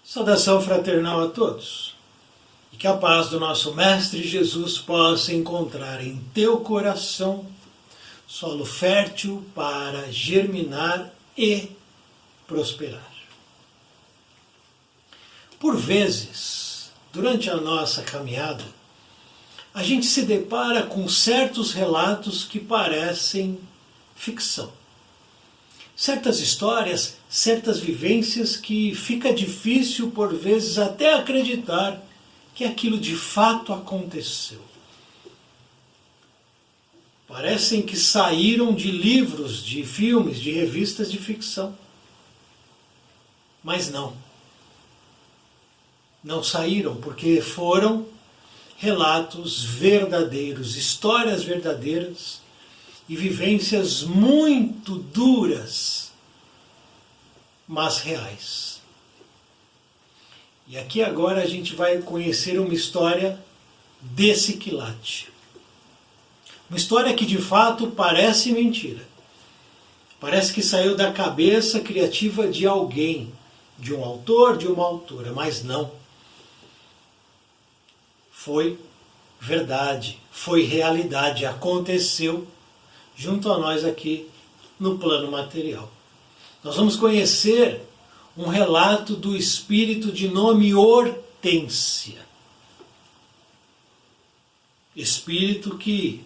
Saudação fraternal a todos, e que a paz do nosso Mestre Jesus possa encontrar em teu coração solo fértil para germinar e prosperar. Por vezes, durante a nossa caminhada, a gente se depara com certos relatos que parecem ficção. Certas histórias, certas vivências que fica difícil por vezes até acreditar que aquilo de fato aconteceu. Parecem que saíram de livros, de filmes, de revistas de ficção. Mas não. Não saíram porque foram relatos verdadeiros, histórias verdadeiras, e vivências muito duras, mas reais. E aqui agora a gente vai conhecer uma história desse quilate. Uma história que de fato parece mentira. Parece que saiu da cabeça criativa de alguém, de um autor, de uma autora, mas não. Foi verdade, foi realidade, aconteceu junto a nós aqui no plano material. Nós vamos conhecer um relato do espírito de nome Hortência. Espírito que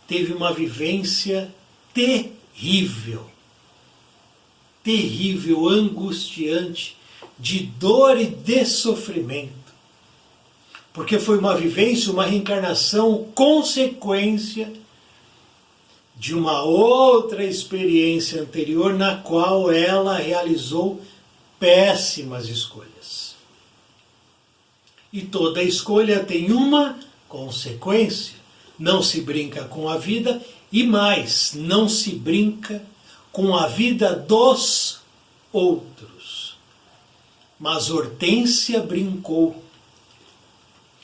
teve uma vivência terrível, terrível, angustiante, de dor e de sofrimento. Porque foi uma vivência, uma reencarnação, consequência de uma outra experiência anterior na qual ela realizou péssimas escolhas. E toda escolha tem uma consequência. Não se brinca com a vida e mais, não se brinca com a vida dos outros. Mas Hortência brincou.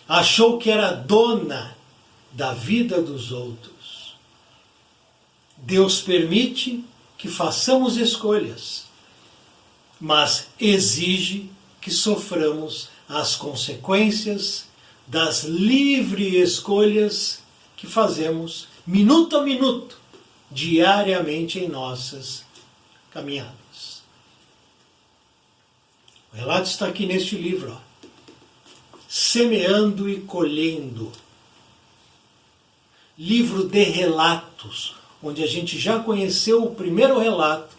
Achou que era dona da vida dos outros. Deus permite que façamos escolhas, mas exige que soframos as consequências das livres escolhas que fazemos minuto a minuto, diariamente em nossas caminhadas. O relato está aqui neste livro, Semeando e Colhendo. Livro de relatos, onde a gente já conheceu o primeiro relato,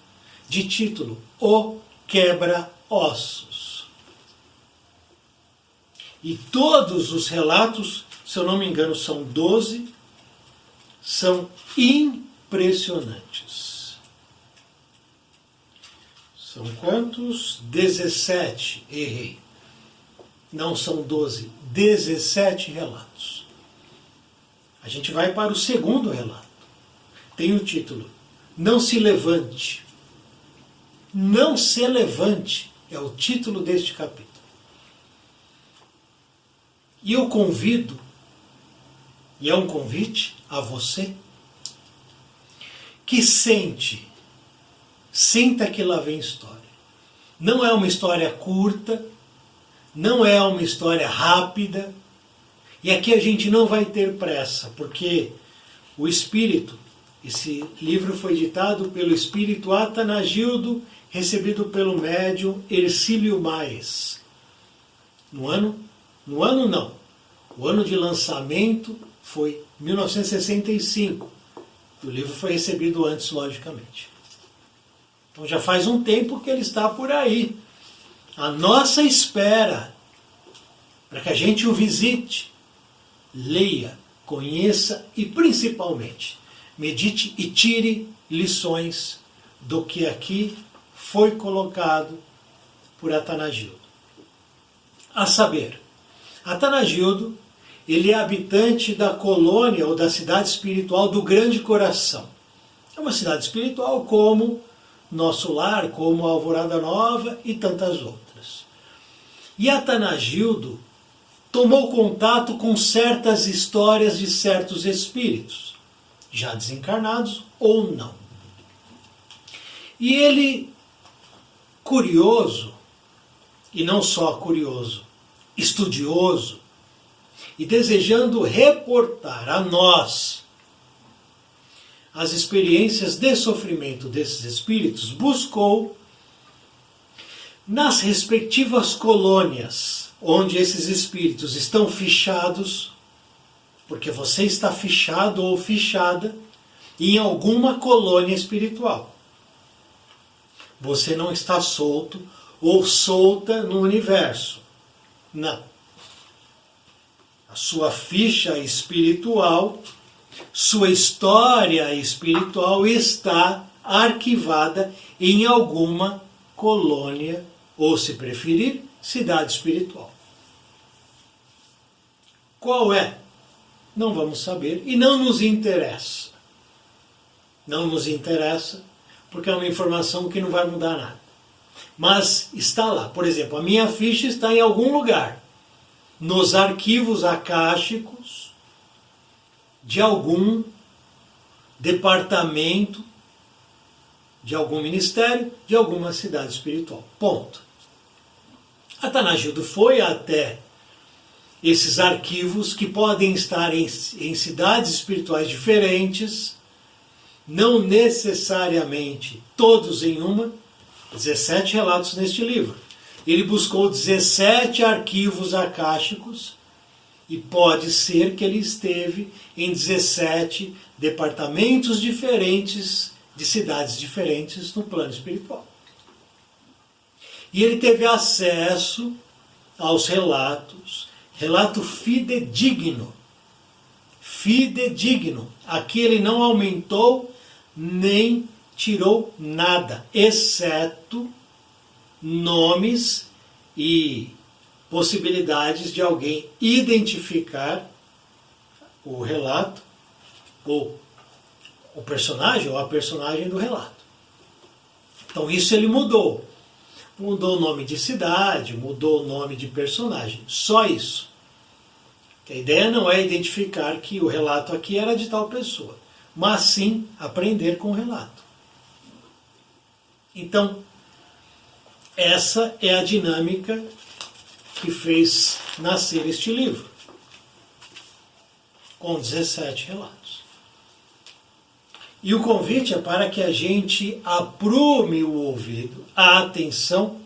de título O Quebra-Ossos. E todos os relatos, se eu não me engano, são 12, são impressionantes. São quantos? 17, errei. Não são 12, 17 relatos. A gente vai para o segundo relato. Tem o título Não se levante. Não se levante é o título deste capítulo. E eu convido, e é um convite a você, que sinta que lá vem história. Não é uma história curta, não é uma história rápida, e aqui a gente não vai ter pressa, porque o Espírito, esse livro foi ditado pelo Espírito Atanagildo, recebido pelo médium Hercílio Maes. O ano de lançamento foi 1965. O livro foi recebido antes, logicamente. Então já faz um tempo que ele está por aí, à nossa espera, para que a gente o visite, leia, conheça e principalmente medite e tire lições do que aqui foi colocado por Atanagildo. A saber, Atanagildo, ele é habitante da colônia ou da cidade espiritual do Grande Coração. É uma cidade espiritual como Nosso Lar, como a Alvorada Nova e tantas outras. E Atanagildo tomou contato com certas histórias de certos espíritos, já desencarnados ou não. E ele, curioso, e não só curioso, estudioso, e desejando reportar a nós as experiências de sofrimento desses espíritos, buscou nas respectivas colônias onde esses espíritos estão fichados, porque você está fichado ou fichada em alguma colônia espiritual. Você não está solto ou solta no universo. Não. A sua ficha espiritual, sua história espiritual está arquivada em alguma colônia, ou se preferir, cidade espiritual. Qual é? Não vamos saber e não nos interessa. Não nos interessa porque é uma informação que não vai mudar nada. Mas está lá. Por exemplo, a minha ficha está em algum lugar, nos arquivos akáshicos de algum departamento, de algum ministério, de alguma cidade espiritual. Ponto. Atanagildo foi até esses arquivos que podem estar em cidades espirituais diferentes, não necessariamente todos em uma, 17 relatos neste livro. Ele buscou 17 arquivos akáshicos e pode ser que ele esteve em 17 departamentos diferentes de cidades diferentes no plano espiritual. E ele teve acesso aos relatos, relato fidedigno. Fidedigno. Aqui ele não aumentou nem tirou nada, exceto nomes e possibilidades de alguém identificar o relato, ou o personagem, ou a personagem do relato. Então isso ele mudou. Mudou o nome de cidade, mudou o nome de personagem. Só isso. A ideia não é identificar que o relato aqui era de tal pessoa, mas sim aprender com o relato. Então, essa é a dinâmica que fez nascer este livro, com 17 relatos. E o convite é para que a gente aprume o ouvido, a atenção,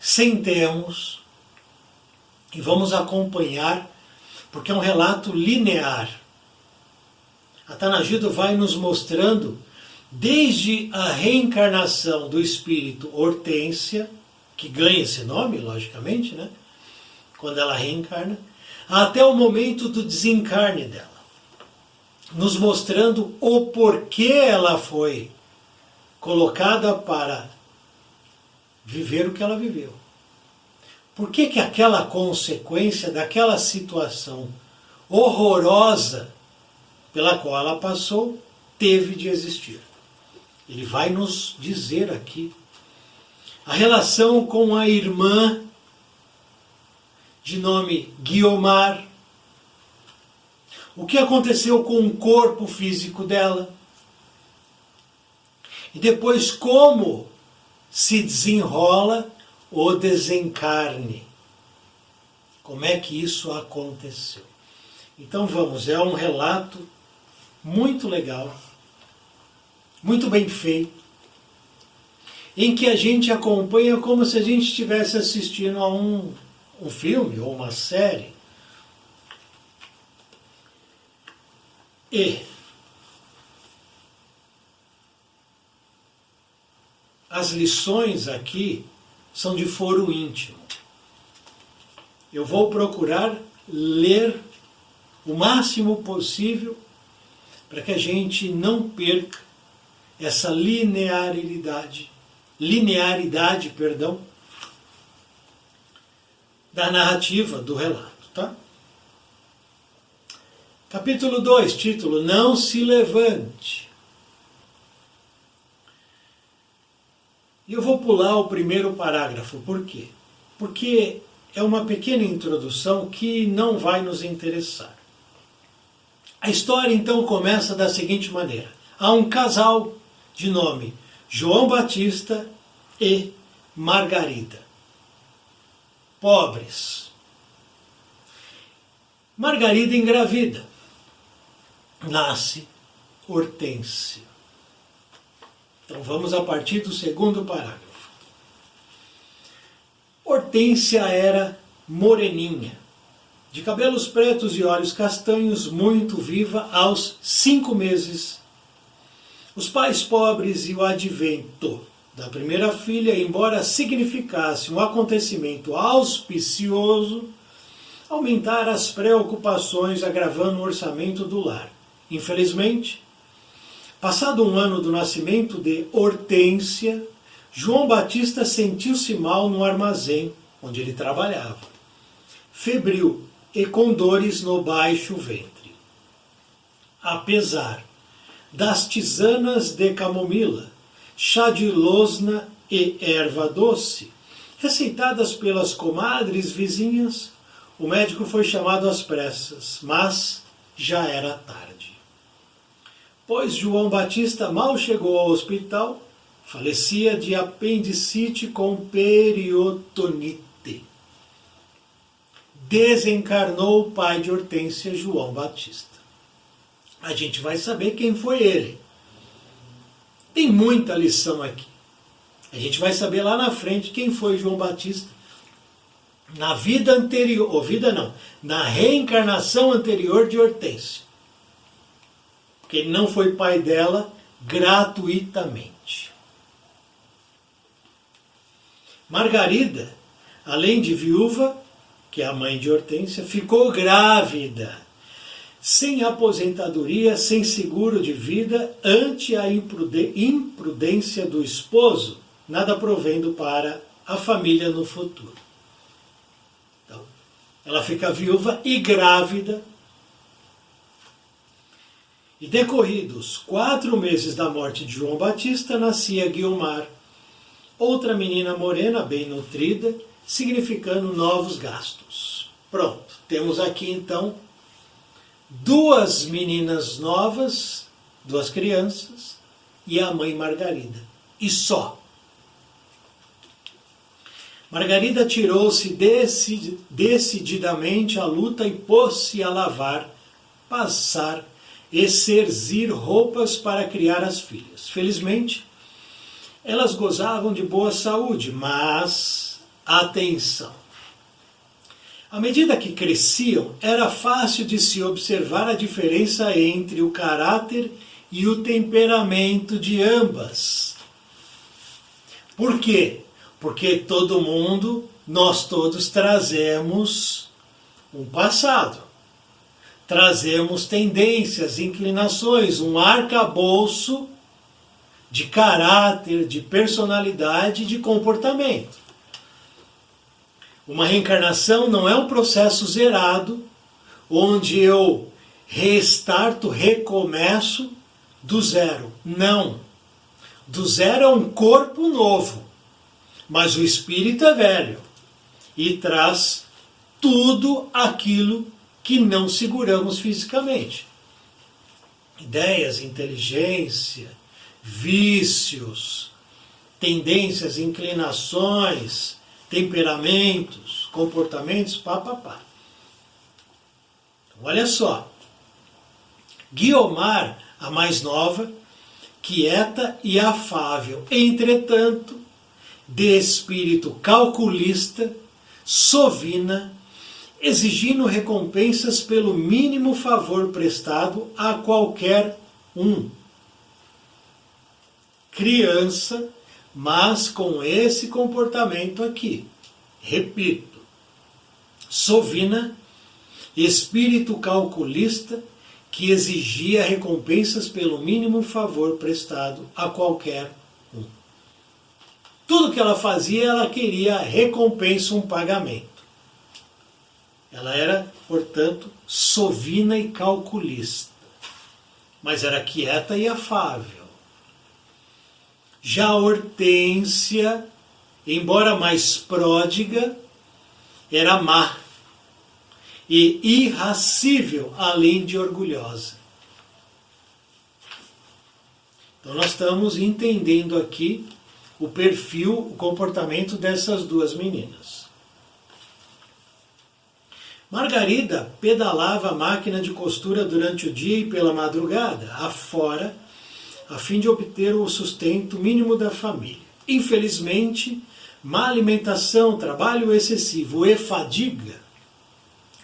sentemos e vamos acompanhar, porque é um relato linear. Atanagildo vai nos mostrando desde a reencarnação do espírito Hortência, que ganha esse nome, logicamente, né? Quando ela reencarna, até o momento do desencarne dela, nos mostrando o porquê ela foi colocada para viver o que ela viveu. Por que que aquela consequência daquela situação horrorosa pela qual ela passou teve de existir? Ele vai nos dizer aqui a relação com a irmã de nome Guiomar, o que aconteceu com o corpo físico dela, e depois como se desenrola o desencarne. Como é que isso aconteceu? Então vamos, é um relato muito legal, muito bem feito, em que a gente acompanha como se a gente estivesse assistindo a um filme ou uma série. E as lições aqui são de foro íntimo. Eu vou procurar ler o máximo possível para que a gente não perca essa linearidade, da narrativa do relato, tá? Capítulo 2, título: Não se levante. E eu vou pular o primeiro parágrafo. Por quê? Porque é uma pequena introdução que não vai nos interessar. A história então começa da seguinte maneira. Há um casal de nome João Batista e Margarida. pobres. Margarida engravida. Nasce Hortência. Então vamos a partir do segundo parágrafo. Hortência era moreninha, de cabelos pretos e olhos castanhos, muito viva aos 5 meses. Os pais pobres e o advento da primeira filha, embora significasse um acontecimento auspicioso, aumentaram as preocupações, agravando o orçamento do lar. Infelizmente, passado um ano do nascimento de Hortência, João Batista sentiu-se mal no armazém onde ele trabalhava, febril e com dores no baixo ventre. Apesar das tisanas de camomila, chá de losna e erva doce, receitadas pelas comadres vizinhas, o médico foi chamado às pressas, mas já era tarde. Pois João Batista mal chegou ao hospital, falecia de apendicite com periotonite. Desencarnou o pai de Hortência, João Batista. A gente vai saber quem foi ele. Tem muita lição aqui. A gente vai saber lá na frente quem foi João Batista. Na vida anterior, ou vida não, na reencarnação anterior de Hortência. Porque ele não foi pai dela gratuitamente. Margarida, além de viúva, que é a mãe de Hortência, ficou grávida, sem aposentadoria, sem seguro de vida, ante a imprudência do esposo, nada provendo para a família no futuro. Então, ela fica viúva e grávida. E decorridos 4 meses da morte de João Batista, nascia Guiomar, outra menina morena, bem nutrida, significando novos gastos. Pronto, temos aqui então 2 meninas novas, 2 crianças, e a mãe Margarida. E só. Margarida tirou-se decididamente à luta e pôs-se a lavar, passar e cerzir roupas para criar as filhas. Felizmente, elas gozavam de boa saúde, mas, atenção, à medida que cresciam, era fácil de se observar a diferença entre o caráter e o temperamento de ambas. Por quê? Porque todo mundo, nós todos trazemos um passado, trazemos tendências, inclinações, um arcabouço de caráter, de personalidade, de comportamento. Uma reencarnação não é um processo zerado, onde eu restarto, recomeço do zero. Não. Do zero é um corpo novo, mas o espírito é velho e traz tudo aquilo que não seguramos fisicamente. Ideias, inteligência, vícios, tendências, inclinações, temperamentos, comportamentos, pá. Olha só, Guiomar, a mais nova, quieta e afável, entretanto, de espírito calculista, sovina, exigindo recompensas pelo mínimo favor prestado a qualquer um. Criança, mas com esse comportamento aqui. Repito, sovina, espírito calculista, que exigia recompensas pelo mínimo favor prestado a qualquer um. Tudo que ela fazia, ela queria recompensa, um pagamento. Ela era, portanto, sovina e calculista, mas era quieta e afável. Já a Hortência, embora mais pródiga, era má e irracível, além de orgulhosa. Então nós estamos entendendo aqui o perfil, o comportamento dessas 2 meninas. Margarida pedalava a máquina de costura durante o dia e pela madrugada, afora, a fim de obter o sustento mínimo da família. Infelizmente, má alimentação, trabalho excessivo e fadiga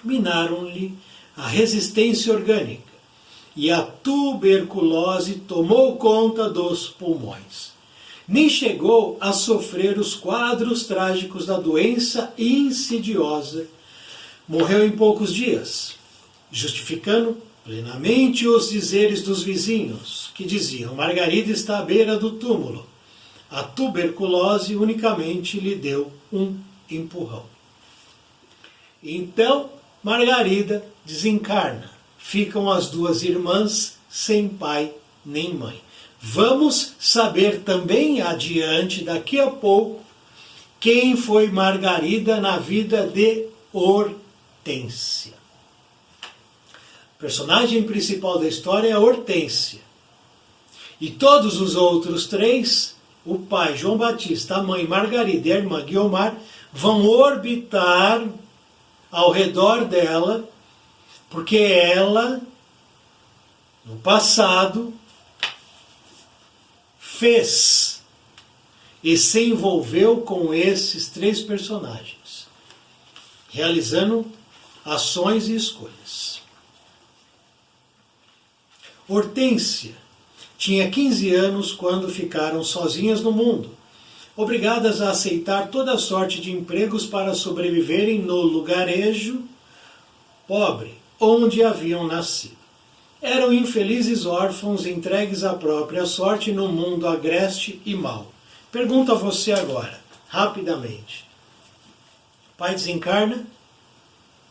minaram-lhe a resistência orgânica e a tuberculose tomou conta dos pulmões. Nem chegou a sofrer os quadros trágicos da doença insidiosa. Morreu em poucos dias, justificando plenamente os dizeres dos vizinhos, que diziam: Margarida está à beira do túmulo. A tuberculose unicamente lhe deu um empurrão. Então, Margarida desencarna. Ficam as duas irmãs sem pai nem mãe. Vamos saber também adiante, daqui a pouco, quem foi Margarida na vida de Hortência. O personagem principal da história é Hortência. E todos os outros três, o pai João Batista, a mãe Margarida e a irmã Guiomar, vão orbitar ao redor dela, porque ela, no passado, fez e se envolveu com esses três personagens, realizando ações e escolhas. Hortência tinha 15 anos quando ficaram sozinhas no mundo, obrigadas a aceitar toda sorte de empregos para sobreviverem no lugarejo pobre onde haviam nascido. Eram infelizes órfãos entregues à própria sorte num mundo agreste e mau. Pergunto a você agora, rapidamente. O pai desencarna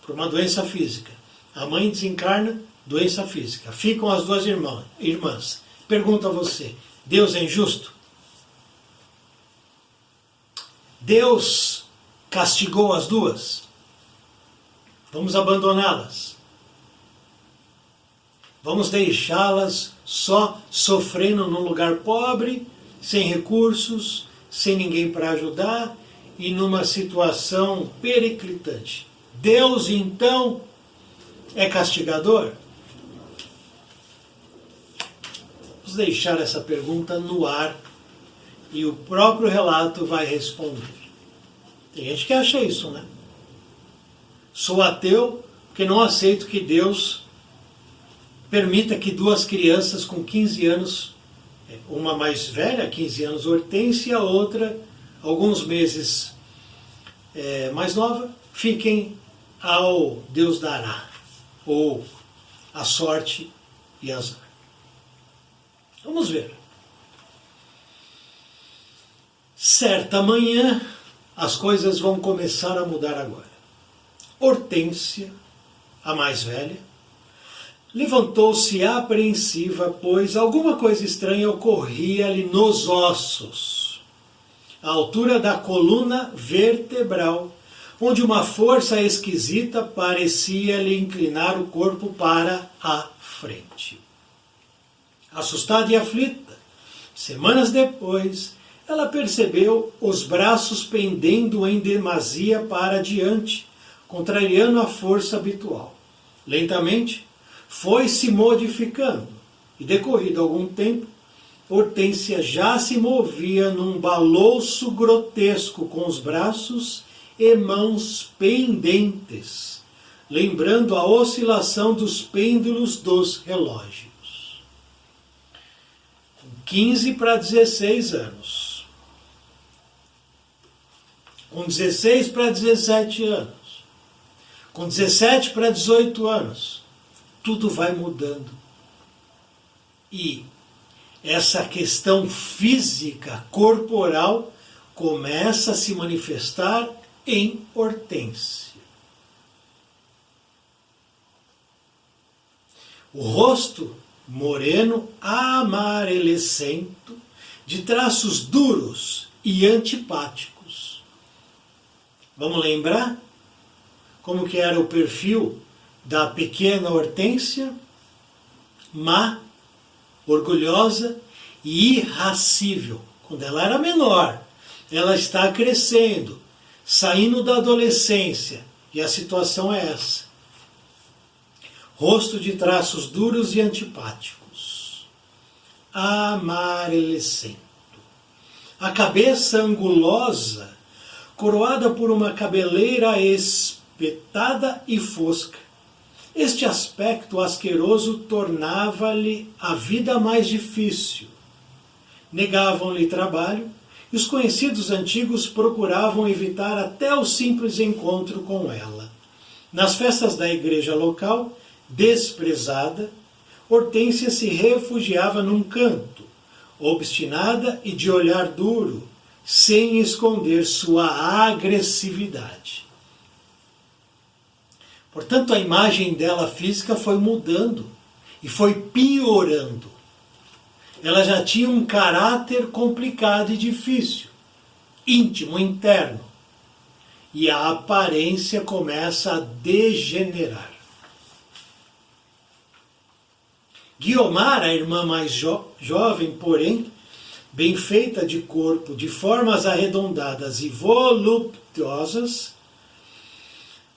por uma doença física. A mãe desencarna, doença física. Ficam as duas irmãs. Pergunto a você, Deus é injusto? Deus castigou as duas? Vamos abandoná-las? Vamos deixá-las só sofrendo num lugar pobre, sem recursos, sem ninguém para ajudar e numa situação periclitante? Deus, então, é castigador? Vamos deixar essa pergunta no ar e o próprio relato vai responder. Tem gente que acha isso, né? Sou ateu porque não aceito que Deus permita que duas crianças com 15 anos, uma mais velha, 15 anos, Hortência, e a outra, alguns meses mais nova, fiquem ao Deus dará, ou a sorte e azar. Vamos ver. Certa manhã, as coisas vão começar a mudar agora. Hortência, a mais velha, levantou-se apreensiva, pois alguma coisa estranha ocorria-lhe nos ossos, à altura da coluna vertebral, onde uma força esquisita parecia-lhe inclinar o corpo para a frente. Assustada e aflita, semanas depois, ela percebeu os braços pendendo em demasia para diante, contrariando a força habitual. Lentamente, foi se modificando e, decorrido algum tempo, Hortência já se movia num balouço grotesco com os braços e mãos pendentes, lembrando a oscilação dos pêndulos dos relógios. Com 15 para 16 anos, com 16 para 17 anos, com 17 para 18 anos, tudo vai mudando. E essa questão física, corporal, começa a se manifestar em Hortência. O rosto moreno, amarelecento, de traços duros e antipáticos. Vamos lembrar como que era o perfil da pequena Hortência? Má, orgulhosa e irascível. Quando ela era menor, ela está crescendo, saindo da adolescência, e a situação é essa. rosto de traços duros e antipáticos, amarelecendo. A cabeça angulosa, coroada por uma cabeleira espetada e fosca. Este aspecto asqueroso tornava-lhe a vida mais difícil. Negavam-lhe trabalho, e os conhecidos antigos procuravam evitar até o simples encontro com ela. Nas festas da igreja local, desprezada, Hortência se refugiava num canto, obstinada e de olhar duro, sem esconder sua agressividade. Portanto, a imagem dela física foi mudando e foi piorando. Ela já tinha um caráter complicado e difícil, íntimo, interno, e a aparência começa a degenerar. Guiomar, a irmã mais jovem, porém, bem feita de corpo, de formas arredondadas e voluptuosas,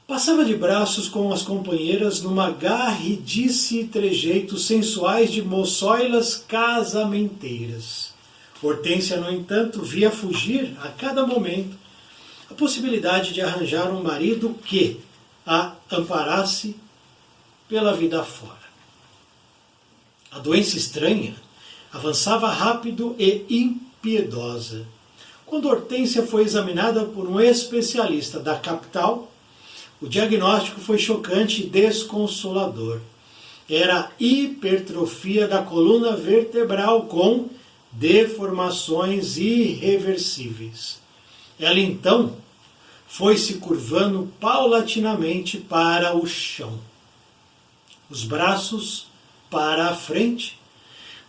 passava de braços com as companheiras numa garridice e trejeitos sensuais de moçoilas casamenteiras. Hortência, no entanto, via fugir a cada momento a possibilidade de arranjar um marido que a amparasse pela vida fora. A doença estranha avançava rápido e impiedosa. Quando Hortência foi examinada por um especialista da capital, o diagnóstico foi chocante e desconsolador. Era hipertrofia da coluna vertebral com deformações irreversíveis. Ela então foi se curvando paulatinamente para o chão. Os braços para a frente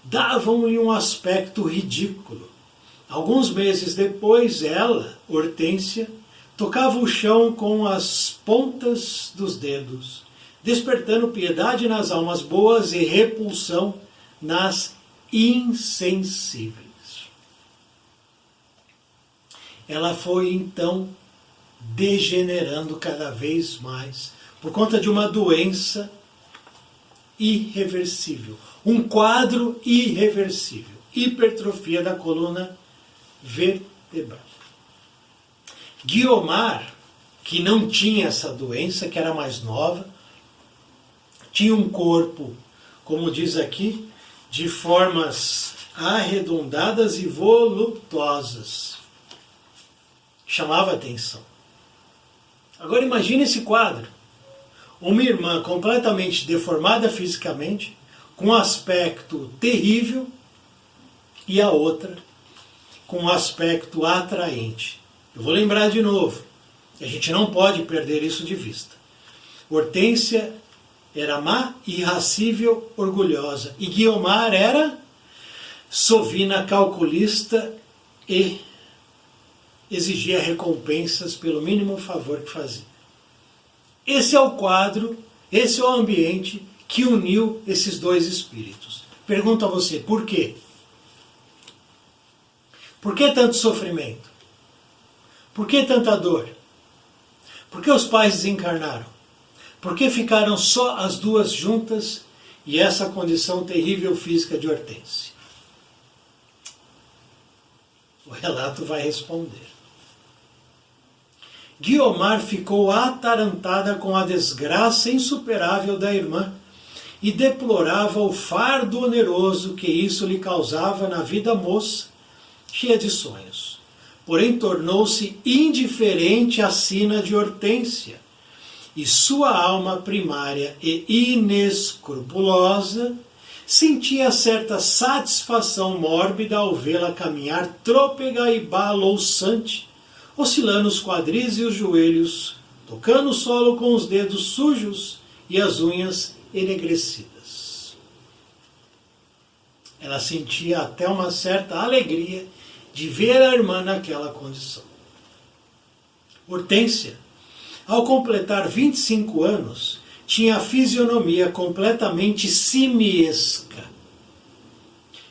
davam-lhe um aspecto ridículo. Alguns meses depois, ela, Hortência, tocava o chão com as pontas dos dedos, despertando piedade nas almas boas e repulsão nas insensíveis. Ela foi então degenerando cada vez mais por conta de uma doença irreversível, um quadro irreversível, hipertrofia da coluna vertebral. Guiomar, que não tinha essa doença, que era mais nova, tinha um corpo, como diz aqui, de formas arredondadas e voluptuosas. Chamava a atenção. Agora imagine esse quadro. Uma irmã completamente deformada fisicamente, com um aspecto terrível, e a outra com um aspecto atraente. Eu vou lembrar de novo, a gente não pode perder isso de vista. Hortência era má, irascível, orgulhosa, e Guiomar era sovina, calculista e exigia recompensas pelo mínimo favor que fazia. Esse é o quadro, esse é o ambiente que uniu esses dois espíritos. Pergunto a você, por quê? Por que tanto sofrimento? Por que tanta dor? Por que os pais desencarnaram? Por que ficaram só as duas juntas e essa condição terrível física de Hortência? O relato vai responder. Guiomar ficou atarantada com a desgraça insuperável da irmã e deplorava o fardo oneroso que isso lhe causava na vida moça, cheia de sonhos. Porém, tornou-se indiferente à sina de Hortência, e sua alma primária e inescrupulosa sentia certa satisfação mórbida ao vê-la caminhar trôpega e balouçante, oscilando os quadris e os joelhos, tocando o solo com os dedos sujos e as unhas enegrecidas. Ela sentia até uma certa alegria de ver a irmã naquela condição. Hortência, ao completar 25 anos, tinha a fisionomia completamente simiesca,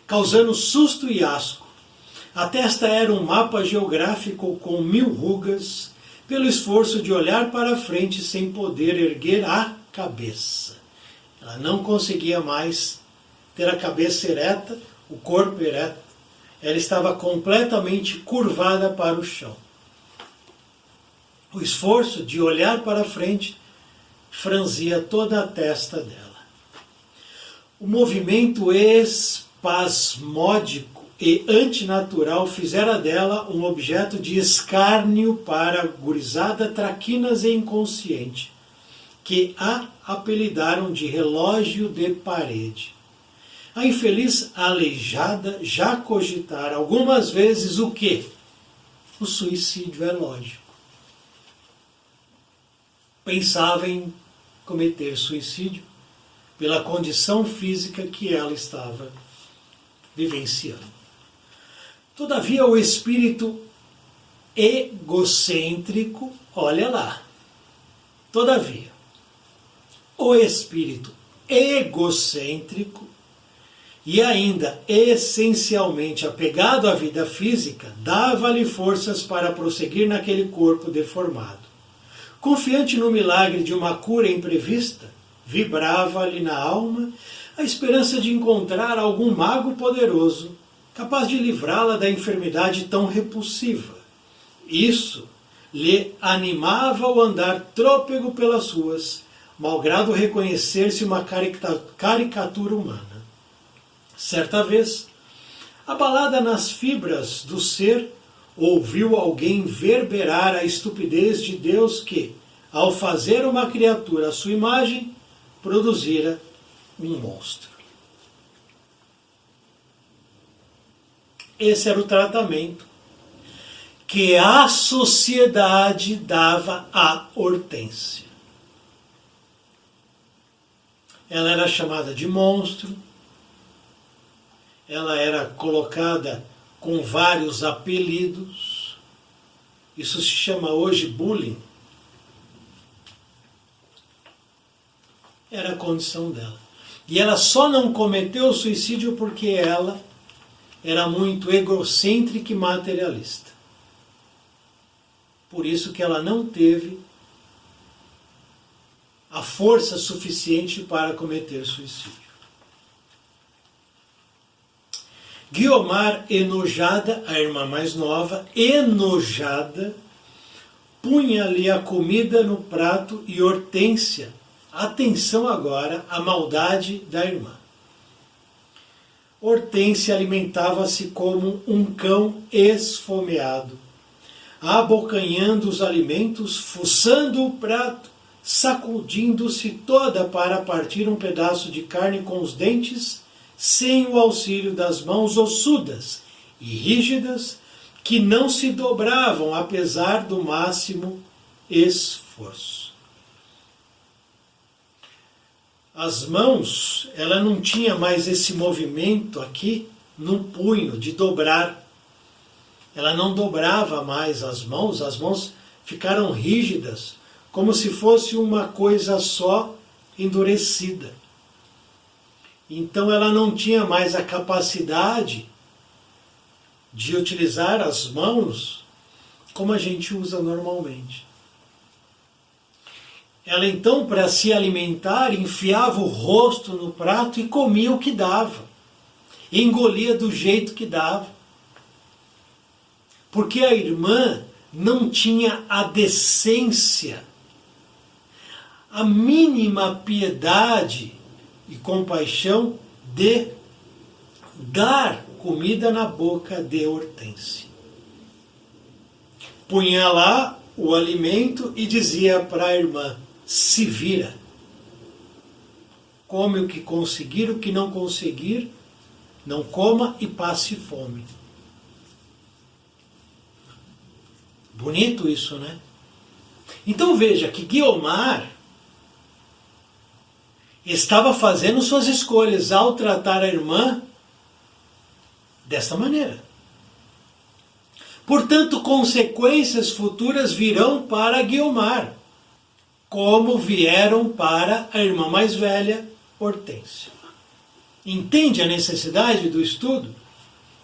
causando susto e asco. A testa era um mapa geográfico com 1000 rugas, pelo esforço de olhar para frente sem poder erguer a cabeça. Ela não conseguia mais ter a cabeça ereta, o corpo ereto. Ela estava completamente curvada para o chão. O esforço de olhar para frente franzia toda a testa dela. O movimento espasmódico e antinatural fizera dela um objeto de escárnio para a gurizada traquinas e inconsciente, que a apelidaram de relógio de parede. A infeliz aleijada já cogitara algumas vezes o quê? O suicídio, é lógico. Pensava em cometer suicídio pela condição física que ela estava vivenciando. Todavia, o espírito egocêntrico, olha lá, todavia, o espírito egocêntrico e ainda essencialmente apegado à vida física, dava-lhe forças para prosseguir naquele corpo deformado. Confiante no milagre de uma cura imprevista, vibrava-lhe na alma a esperança de encontrar algum mago poderoso capaz de livrá-la da enfermidade tão repulsiva. Isso lhe animava o andar trôpego pelas ruas, malgrado reconhecer-se uma caricatura humana. Certa vez, abalada nas fibras do ser, ouviu alguém verberar a estupidez de Deus que, ao fazer uma criatura à sua imagem, produzira um monstro. Esse era o tratamento que a sociedade dava a Hortência. Ela era chamada de monstro, ela era colocada com vários apelidos. Isso se chama hoje bullying. Era a condição dela. E ela só não cometeu o suicídio porque ela era muito egocêntrica e materialista. Por isso que ela não teve a força suficiente para cometer suicídio. Guiomar, enojada, a irmã mais nova, enojada, punha-lhe a comida no prato e Hortência, atenção agora à maldade da irmã. Hortência alimentava-se como um cão esfomeado, abocanhando os alimentos, fuçando o prato, sacudindo-se toda para partir um pedaço de carne com os dentes, sem o auxílio das mãos ossudas e rígidas, que não se dobravam apesar do máximo esforço. As mãos, ela não tinha mais esse movimento aqui no punho de dobrar. Ela não dobrava mais as mãos ficaram rígidas, como se fosse uma coisa só endurecida. Então ela não tinha mais a capacidade de utilizar as mãos como a gente usa normalmente. Ela então, para se alimentar, enfiava o rosto no prato e comia o que dava. Engolia do jeito que dava. Porque a irmã não tinha a decência, a mínima piedade e compaixão de dar comida na boca de Hortência. Punha lá o alimento e dizia para a irmã: se vira. Come o que conseguir, o que não conseguir, não coma e passe fome. Bonito isso, né? Então veja que Guiomar estava fazendo suas escolhas ao tratar a irmã desta maneira. Portanto, consequências futuras virão para Guiomar, como vieram para a irmã mais velha, Hortência. Entende a necessidade do estudo,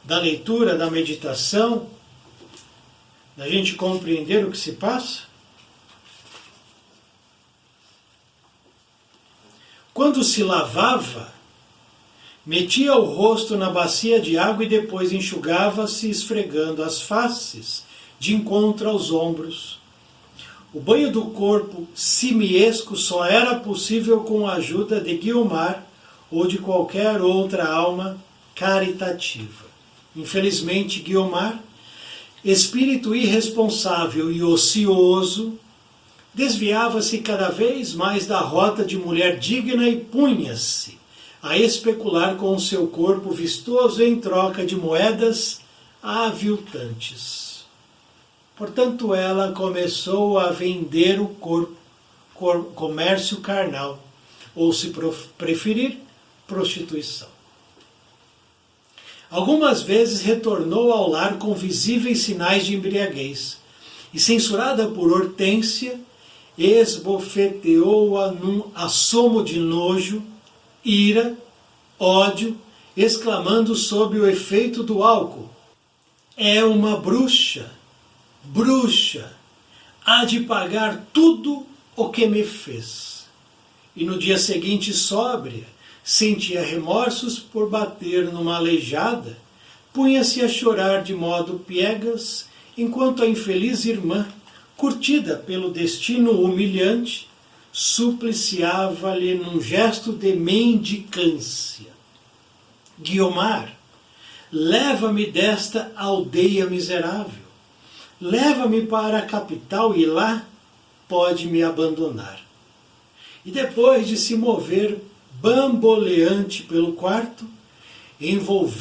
da leitura, da meditação, da gente compreender o que se passa? Quando se lavava, metia o rosto na bacia de água e depois enxugava-se esfregando as faces, de encontro aos ombros. O banho do corpo simiesco só era possível com a ajuda de Guiomar ou de qualquer outra alma caritativa. Infelizmente, Guiomar, espírito irresponsável e ocioso, desviava-se cada vez mais da rota de mulher digna e punha-se a especular com o seu corpo vistoso em troca de moedas aviltantes. Portanto, ela começou a vender o corpo, comércio carnal, ou, se preferir, prostituição. Algumas vezes retornou ao lar com visíveis sinais de embriaguez, e, censurada por Hortência, esbofeteou-a num assomo de nojo, ira, ódio, exclamando sob o efeito do álcool: é uma bruxa, bruxa, há de pagar tudo o que me fez. E no dia seguinte, sóbria, sentia remorsos por bater numa aleijada, punha-se a chorar de modo piegas, enquanto a infeliz irmã, curtida pelo destino humilhante, supliciava-lhe num gesto de mendicância: Guiomar, leva-me desta aldeia miserável, leva-me para a capital e lá pode me abandonar. E depois de se mover bamboleante pelo quarto, envolta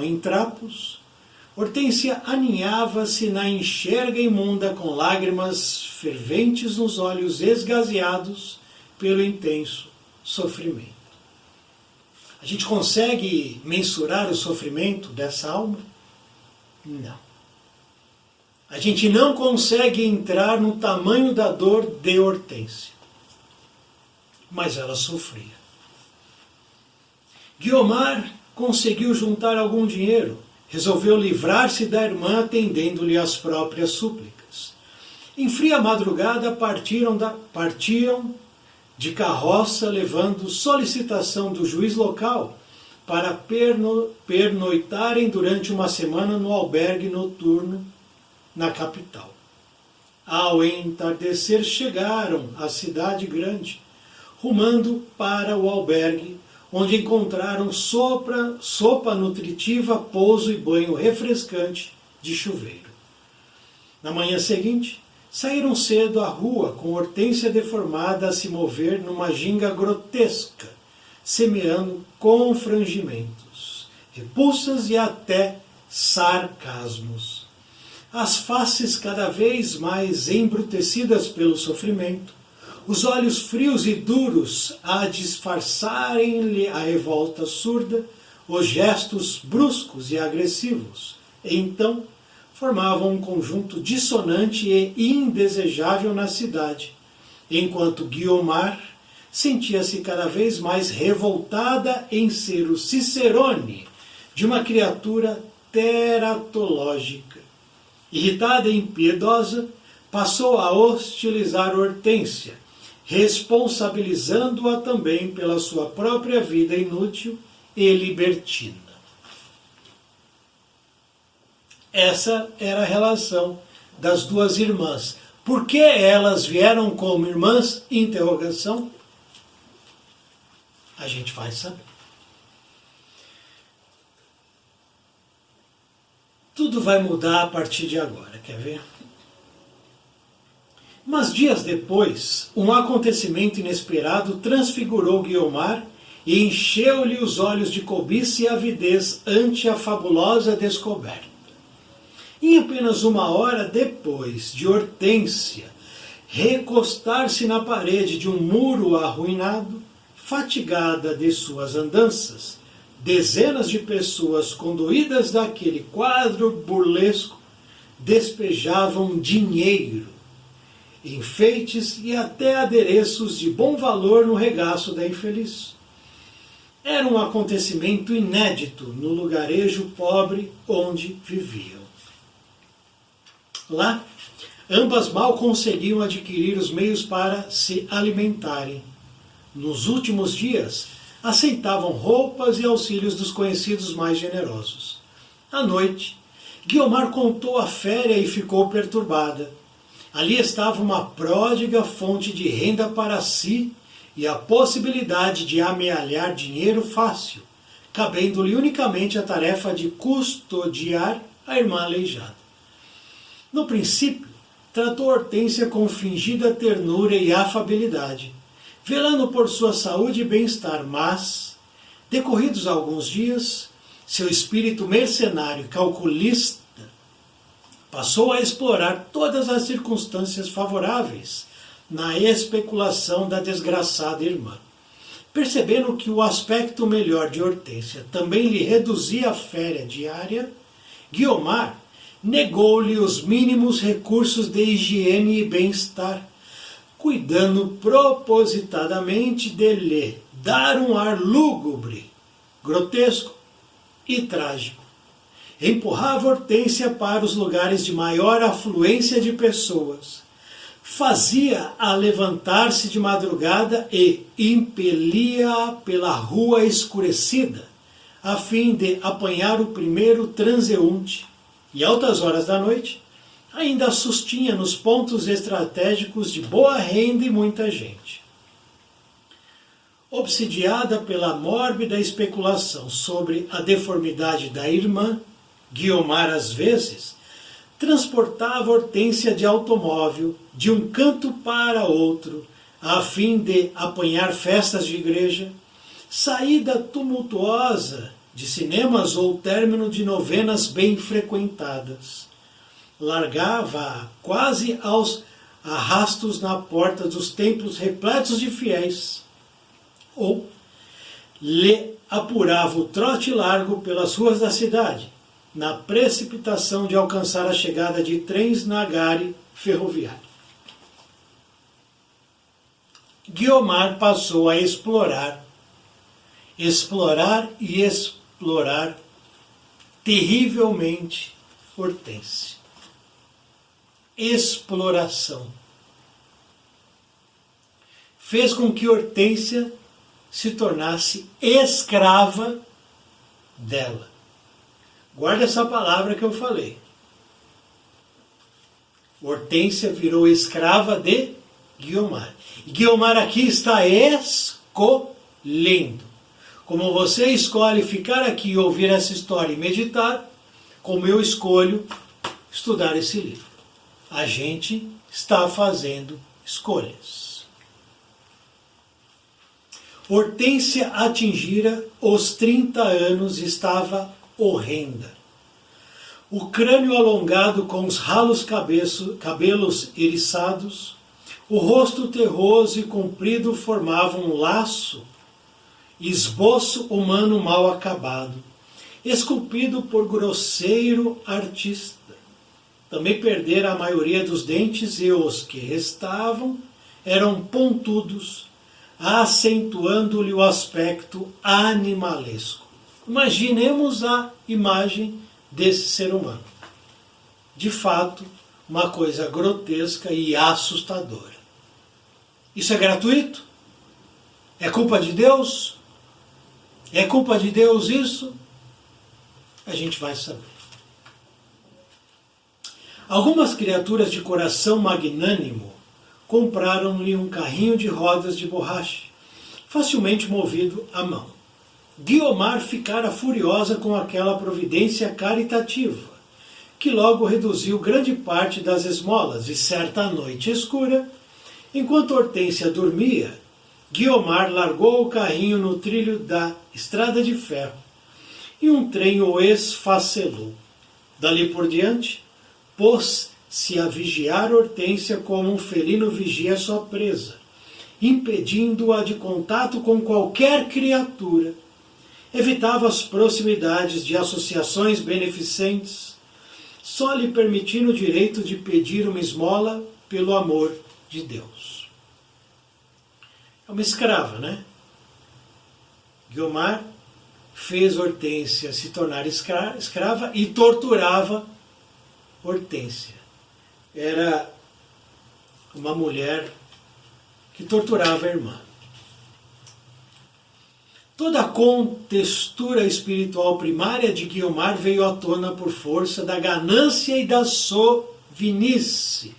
em trapos, Hortência aninhava-se na enxerga imunda com lágrimas ferventes nos olhos esgazeados pelo intenso sofrimento. A gente consegue mensurar o sofrimento dessa alma? Não. A gente não consegue entrar no tamanho da dor de Hortência. Mas ela sofria. Guiomar conseguiu juntar algum dinheiro. Resolveu livrar-se da irmã atendendo-lhe às próprias súplicas. Em fria madrugada partiam de carroça levando solicitação do juiz local para pernoitarem durante uma semana no albergue noturno na capital. Ao entardecer chegaram à cidade grande, rumando para o albergue, onde encontraram sopa nutritiva, pouso e banho refrescante de chuveiro. Na manhã seguinte, saíram cedo à rua, com Hortência deformada a se mover numa ginga grotesca, semeando confrangimentos, repulsas e até sarcasmos. As faces cada vez mais embrutecidas pelo sofrimento, os olhos frios e duros a disfarçarem-lhe a revolta surda, os gestos bruscos e agressivos, então formavam um conjunto dissonante e indesejável na cidade, enquanto Guiomar sentia-se cada vez mais revoltada em ser o cicerone de uma criatura teratológica. Irritada e impiedosa, passou a hostilizar Hortência, responsabilizando-a também pela sua própria vida inútil e libertina. Essa era a relação das duas irmãs. Por que elas vieram como irmãs? Interrogação. A gente vai saber. Tudo vai mudar a partir de agora, quer ver? Mas dias depois, um acontecimento inesperado transfigurou Guiomar e encheu-lhe os olhos de cobiça e avidez ante a fabulosa descoberta. Em apenas uma hora depois de Hortência recostar-se na parede de um muro arruinado, fatigada de suas andanças, dezenas de pessoas condoídas daquele quadro burlesco despejavam dinheiro, enfeites e até adereços de bom valor no regaço da infeliz. Era um acontecimento inédito no lugarejo pobre onde viviam. Lá, ambas mal conseguiam adquirir os meios para se alimentarem, nos últimos dias, aceitavam roupas e auxílios dos conhecidos mais generosos. À noite, Guiomar contou a féria e ficou perturbada. Ali estava uma pródiga fonte de renda para si e a possibilidade de amealhar dinheiro fácil, cabendo-lhe unicamente a tarefa de custodiar a irmã aleijada. No princípio, tratou Hortência com fingida ternura e afabilidade, velando por sua saúde e bem-estar, mas, decorridos alguns dias, seu espírito mercenário e calculista passou a explorar todas as circunstâncias favoráveis na especulação da desgraçada irmã. Percebendo que o aspecto melhor de Hortência também lhe reduzia a féria diária, Guiomar negou-lhe os mínimos recursos de higiene e bem-estar, cuidando propositadamente de lhe dar um ar lúgubre, grotesco e trágico. Empurrava Hortência para os lugares de maior afluência de pessoas, fazia-a levantar-se de madrugada e impelia-a pela rua escurecida, a fim de apanhar o primeiro transeunte, e altas horas da noite ainda a sustinha nos pontos estratégicos de boa renda e muita gente. Obsidiada pela mórbida especulação sobre a deformidade da irmã, Guiomar, às vezes, transportava Hortência de automóvel de um canto para outro, a fim de apanhar festas de igreja, saída tumultuosa de cinemas ou término de novenas bem frequentadas. Largava-a quase aos arrastos na porta dos templos repletos de fiéis, ou lhe apurava o trote largo pelas ruas da cidade, na precipitação de alcançar a chegada de trens na gare ferroviária. Guiomar passou a explorar terrivelmente Hortência. Exploração fez com que Hortência se tornasse escrava dela. Guarda essa palavra que eu falei. Hortência virou escrava de Guiomar. E Guiomar aqui está escolhendo. Como você escolhe ficar aqui e ouvir essa história e meditar, como eu escolho estudar esse livro. A gente está fazendo escolhas. Hortência atingira os 30 anos e estava horrenda. O crânio alongado com os ralos cabelos eriçados, o rosto terroso e comprido formavam um laço, esboço humano mal acabado, esculpido por grosseiro artista. Também perdera a maioria dos dentes e os que restavam eram pontudos, acentuando-lhe o aspecto animalesco. Imaginemos a imagem desse ser humano. De fato, uma coisa grotesca e assustadora. Isso é gratuito? É culpa de Deus? É culpa de Deus isso? A gente vai saber. Algumas criaturas de coração magnânimo compraram-lhe um carrinho de rodas de borracha, facilmente movido à mão. Guiomar ficara furiosa com aquela providência caritativa, que logo reduziu grande parte das esmolas, e certa noite escura, enquanto Hortência dormia, Guiomar largou o carrinho no trilho da estrada de ferro, e um trem o esfacelou. Dali por diante, pôs-se a vigiar Hortência como um felino vigia sua presa, impedindo-a de contato com qualquer criatura. Evitava as proximidades de associações beneficentes, só lhe permitindo o direito de pedir uma esmola pelo amor de Deus. É uma escrava, né? Guiomar fez Hortência se tornar escrava e torturava Hortência. Era uma mulher que torturava a irmã. Toda a contextura espiritual primária de Guiomar veio à tona por força da ganância e da sovinice.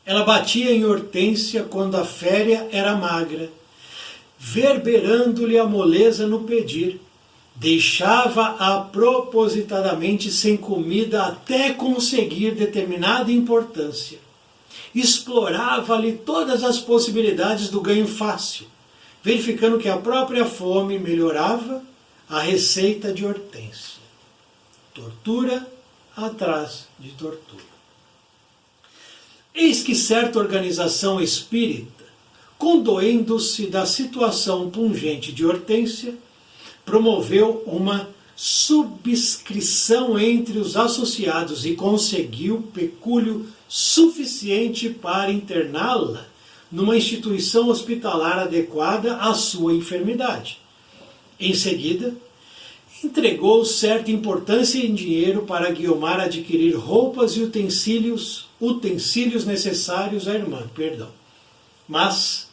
Ela batia em Hortência quando a férea era magra, verberando-lhe a moleza no pedir. Deixava-a propositadamente sem comida até conseguir determinada importância. Explorava-lhe todas as possibilidades do ganho fácil, verificando que a própria fome melhorava a receita de Hortência. Tortura atrás de tortura. Eis que certa organização espírita, condoendo-se da situação pungente de Hortência, promoveu uma subscrição entre os associados e conseguiu pecúlio suficiente para interná-la numa instituição hospitalar adequada à sua enfermidade. Em seguida, entregou certa importância em dinheiro para Guiomar adquirir roupas e utensílios necessários à irmã, Mas,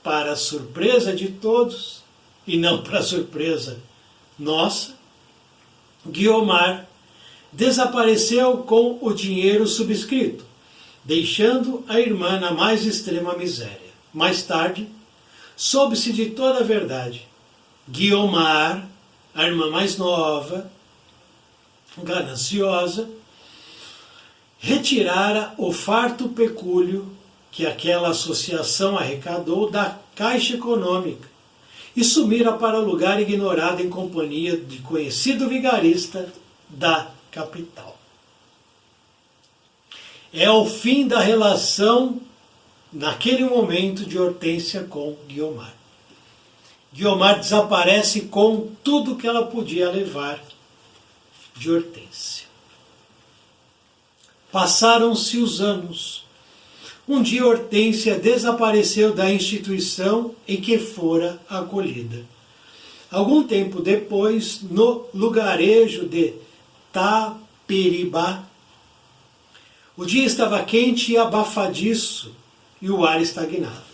para a surpresa de todos, e não para surpresa nossa, Guiomar desapareceu com o dinheiro subscrito, deixando a irmã na mais extrema miséria. Mais tarde, soube-se de toda a verdade. Guiomar, a irmã mais nova, gananciosa, retirara o farto pecúlio que aquela associação arrecadou da Caixa Econômica e sumira para lugar ignorado em companhia de conhecido vigarista da capital. É o fim da relação, naquele momento, de Hortência com Guiomar. Guiomar desaparece com tudo que ela podia levar de Hortência. Passaram-se os anos. Um dia Hortência desapareceu da instituição em que fora acolhida. Algum tempo depois, no lugarejo de Taperibá, o dia estava quente e abafadiço e o ar estagnado.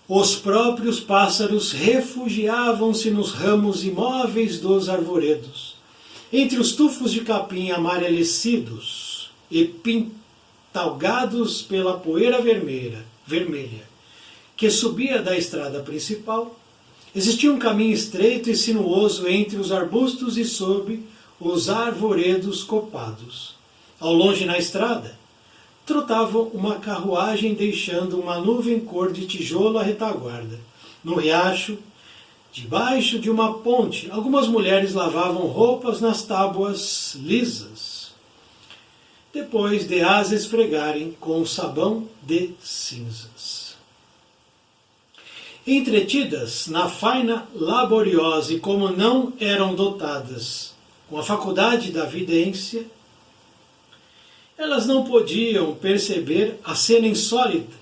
Os próprios pássaros refugiavam-se nos ramos imóveis dos arvoredos. Entre os tufos de capim amarelecidos e pintalgados pela poeira vermelha, que subia da estrada principal, existia um caminho estreito e sinuoso entre os arbustos e sob os arvoredos copados. Ao longe na estrada, trotava uma carruagem deixando uma nuvem cor de tijolo à retaguarda. No riacho, debaixo de uma ponte, algumas mulheres lavavam roupas nas tábuas lisas, depois de as esfregarem com sabão de cinzas. Entretidas na faina laboriosa e como não eram dotadas com a faculdade da vidência, elas não podiam perceber a cena insólita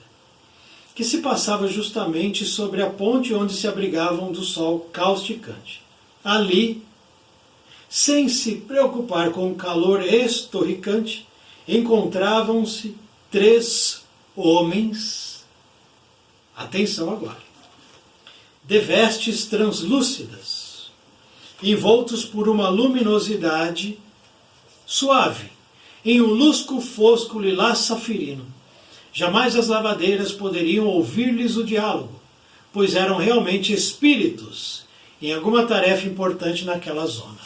que se passava justamente sobre a ponte onde se abrigavam do sol causticante. Ali, sem se preocupar com o calor estorricante, encontravam-se 3 homens, atenção agora, de vestes translúcidas, envoltos por uma luminosidade suave, em um lusco fosco lilás safirino. Jamais as lavadeiras poderiam ouvir-lhes o diálogo, pois eram realmente espíritos em alguma tarefa importante naquela zona.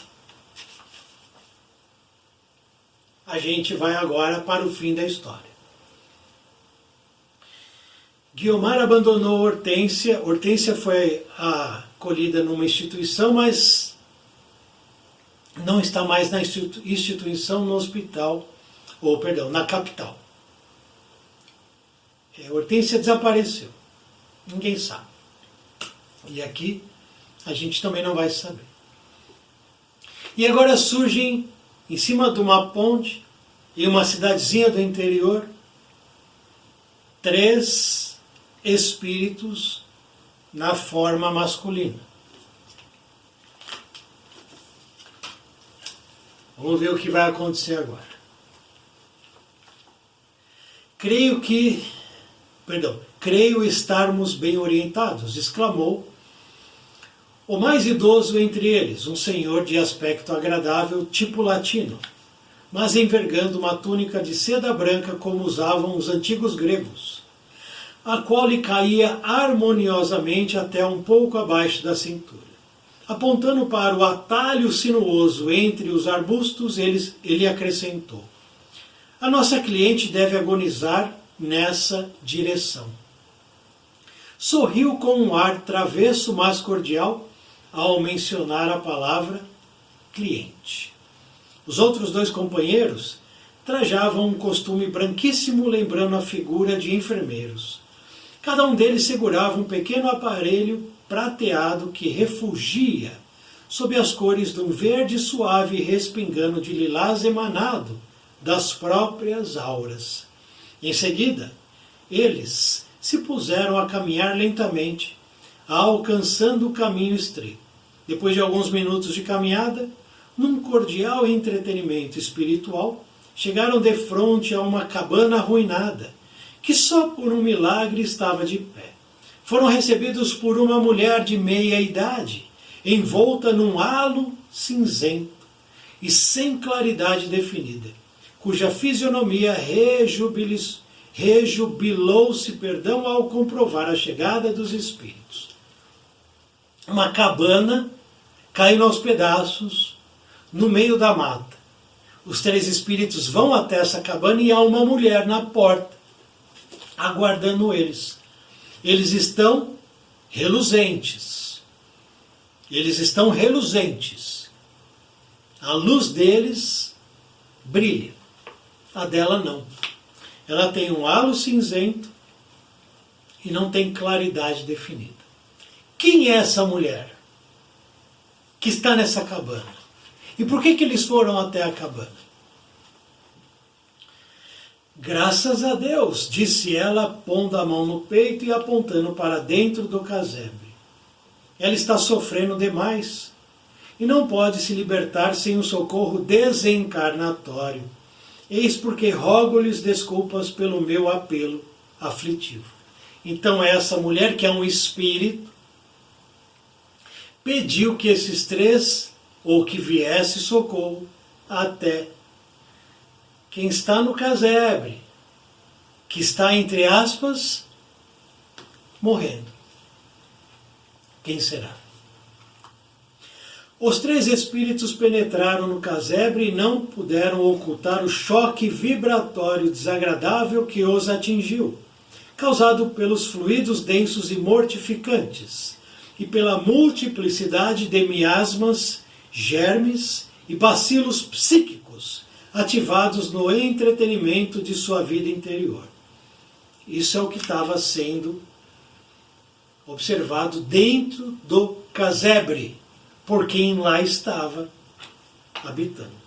A gente vai agora para o fim da história. Guiomar abandonou Hortência. Hortência foi acolhida numa instituição, mas não está mais na instituição, no hospital, na capital. Hortência desapareceu. Ninguém sabe. E aqui a gente também não vai saber. E agora surgem, em cima de uma ponte, em uma cidadezinha do interior, 3 espíritos na forma masculina. Vamos ver o que vai acontecer agora. Creio estarmos bem orientados, exclamou O mais idoso entre eles, um senhor de aspecto agradável, tipo latino, mas envergando uma túnica de seda branca como usavam os antigos gregos, a qual lhe caía harmoniosamente até um pouco abaixo da cintura. Apontando para o atalho sinuoso entre os arbustos, ele acrescentou: a nossa cliente deve agonizar nessa direção. Sorriu com um ar travesso, mas cordial, ao mencionar a palavra cliente. Os outros dois companheiros trajavam um costume branquíssimo, lembrando a figura de enfermeiros. Cada um deles segurava um pequeno aparelho prateado que refugia sob as cores de um verde suave respingando de lilás emanado das próprias auras. Em seguida, eles se puseram a caminhar lentamente, alcançando o caminho estreito. Depois de alguns minutos de caminhada, num cordial entretenimento espiritual, chegaram de frente a uma cabana arruinada, que só por um milagre estava de pé. Foram recebidos por uma mulher de meia idade, envolta num halo cinzento e sem claridade definida, cuja fisionomia rejubilou-se ao comprovar a chegada dos espíritos. Uma cabana caindo aos pedaços no meio da mata. Os três espíritos vão até essa cabana e há uma mulher na porta, aguardando eles. Eles estão reluzentes. A luz deles brilha. A dela não. Ela tem um halo cinzento e não tem claridade definida. Quem é essa mulher que está nessa cabana? E por que eles foram até a cabana? Graças a Deus, disse ela, pondo a mão no peito e apontando para dentro do casebre. Ela está sofrendo demais e não pode se libertar sem um socorro desencarnatório. Eis porque rogo-lhes desculpas pelo meu apelo aflitivo. Então essa mulher, que é um espírito, pediu que esses três, ou que viesse socorro, até quem está no casebre, que está, entre aspas, morrendo. Quem será? Os três espíritos penetraram no casebre e não puderam ocultar o choque vibratório desagradável que os atingiu, causado pelos fluidos densos e mortificantes, e pela multiplicidade de miasmas, germes e bacilos psíquicos ativados no entretenimento de sua vida interior. Isso é o que estava sendo observado dentro do casebre, por quem lá estava habitando.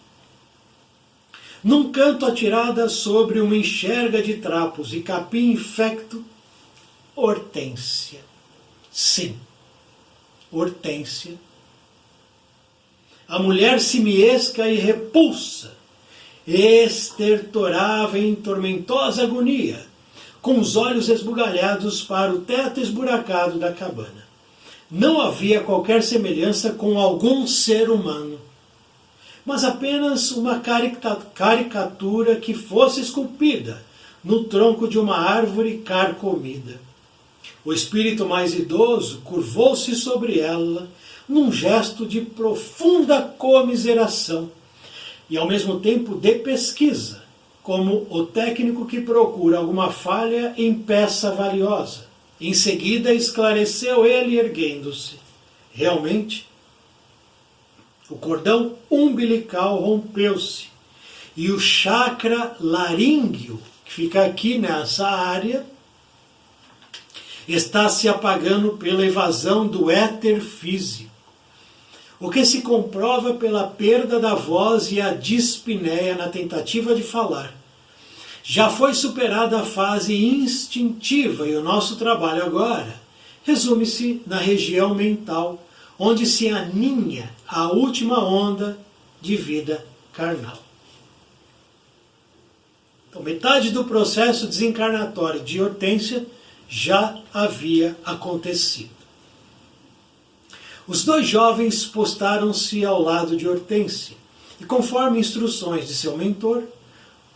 Num canto atirada sobre uma enxerga de trapos e capim infecto, Hortência. Sim, Hortência. A mulher simiesca e repulsa estertorava em tormentosa agonia, com os olhos esbugalhados para o teto esburacado da cabana. Não havia qualquer semelhança com algum ser humano, mas apenas uma caricatura que fosse esculpida no tronco de uma árvore carcomida. O espírito mais idoso curvou-se sobre ela num gesto de profunda comiseração e ao mesmo tempo de pesquisa, como o técnico que procura alguma falha em peça valiosa. Em seguida esclareceu ele, erguendo-se. Realmente, o cordão umbilical rompeu-se e o chakra laríngeo, que fica aqui nessa área, está se apagando pela evasão do éter físico, o que se comprova pela perda da voz e a dispneia na tentativa de falar. Já foi superada a fase instintiva e o nosso trabalho agora resume-se na região mental, onde se aninha a última onda de vida carnal. Então, metade do processo desencarnatório de Hortência já havia acontecido. Os dois jovens postaram-se ao lado de Hortência e, conforme instruções de seu mentor,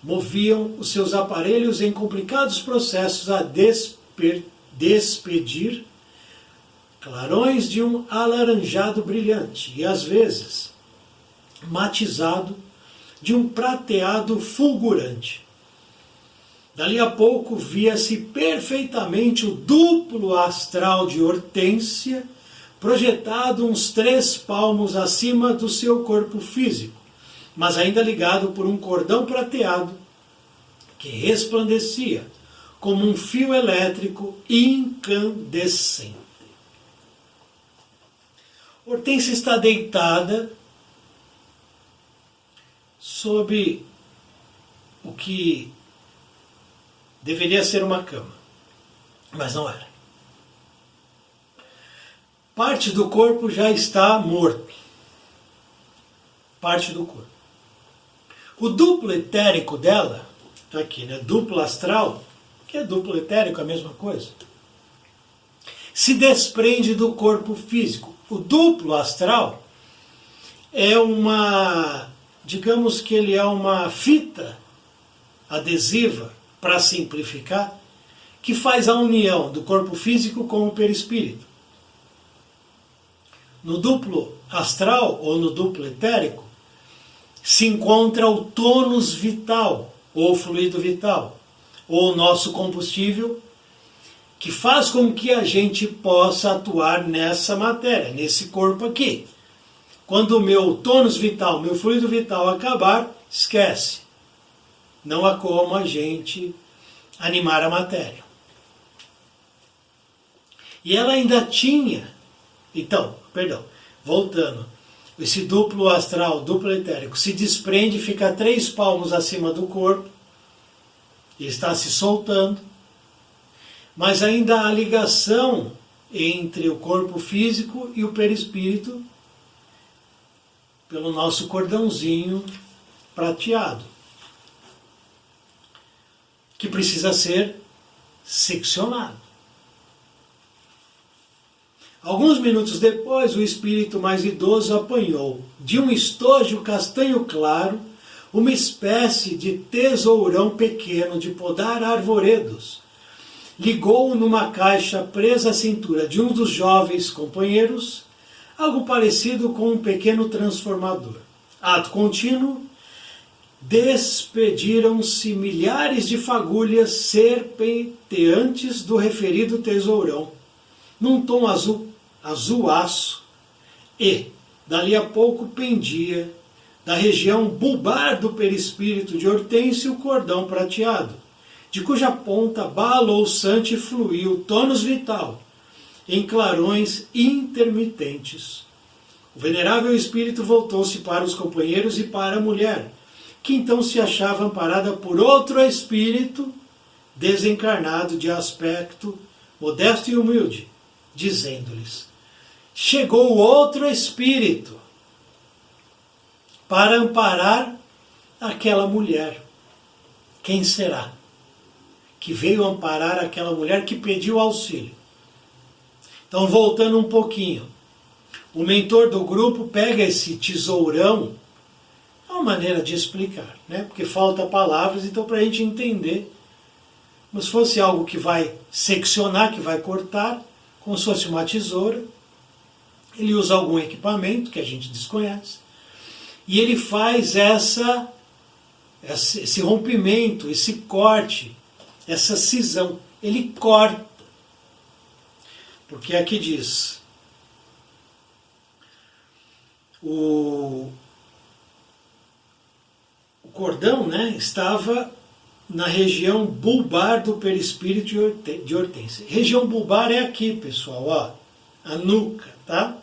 moviam os seus aparelhos em complicados processos a despedir clarões de um alaranjado brilhante e, às vezes, matizado de um prateado fulgurante. Dali a pouco via-se perfeitamente o duplo astral de Hortência, projetado uns 3 palmos acima do seu corpo físico, mas ainda ligado por um cordão prateado que resplandecia como um fio elétrico incandescente. Hortência está deitada sob o que deveria ser uma cama, mas não era. Parte do corpo já está morto. Parte do corpo. O duplo etérico dela, está aqui, né? Duplo astral, que é duplo etérico, a mesma coisa, se desprende do corpo físico. O duplo astral é uma, digamos que ele é uma fita adesiva, para simplificar, que faz a união do corpo físico com o perispírito. No duplo astral ou no duplo etérico se encontra o tônus vital, ou fluido vital, ou o nosso combustível, que faz com que a gente possa atuar nessa matéria, nesse corpo aqui. Quando o meu tônus vital, meu fluido vital acabar, esquece. Não há como a gente animar a matéria. E ela ainda tinha, voltando, esse duplo astral, duplo etérico, se desprende e fica 3 palmos acima do corpo, e está se soltando, mas ainda há ligação entre o corpo físico e o perispírito pelo nosso cordãozinho prateado, que precisa ser seccionado. Alguns minutos depois, o espírito mais idoso apanhou, de um estojo castanho claro, uma espécie de tesourão pequeno de podar arvoredos. Ligou-o numa caixa presa à cintura de um dos jovens companheiros, algo parecido com um pequeno transformador. Ato contínuo, despediram-se milhares de fagulhas serpenteantes do referido tesourão, num tom azul-aço, e, dali a pouco, pendia da região bulbar do perispírito de Hortência o cordão prateado, de cuja ponta balouçante fluía o tônus vital, em clarões intermitentes. O venerável espírito voltou-se para os companheiros e para a mulher, que então se achava amparada por outro espírito desencarnado de aspecto modesto e humilde, dizendo-lhes: chegou outro espírito para amparar aquela mulher. Quem será que veio amparar aquela mulher que pediu auxílio? Então, voltando um pouquinho, o mentor do grupo pega esse tesourão. É uma maneira de explicar, né? Porque falta palavras, então para a gente entender, como se fosse algo que vai seccionar, que vai cortar, como se fosse uma tesoura. Ele usa algum equipamento que a gente desconhece, e ele faz esse rompimento, esse corte, essa cisão. Ele corta. Porque aqui diz, o cordão, né, estava na região bulbar do perispírito de Hortência. Região bulbar é aqui, pessoal, ó, a nuca, tá?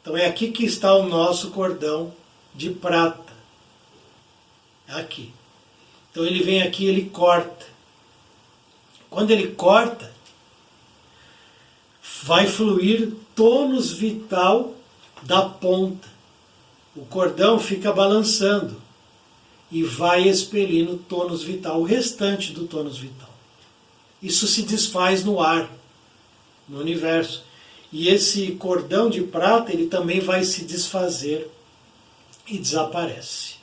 Então é aqui que está o nosso cordão de prata. Aqui. Então ele vem aqui, ele corta. Quando ele corta, vai fluir tônus vital da ponta. O cordão fica balançando e vai expelindo tônus vital, o restante do tônus vital. Isso se desfaz no ar, no universo. e esse cordão de prata ele também vai se desfazer e desaparece.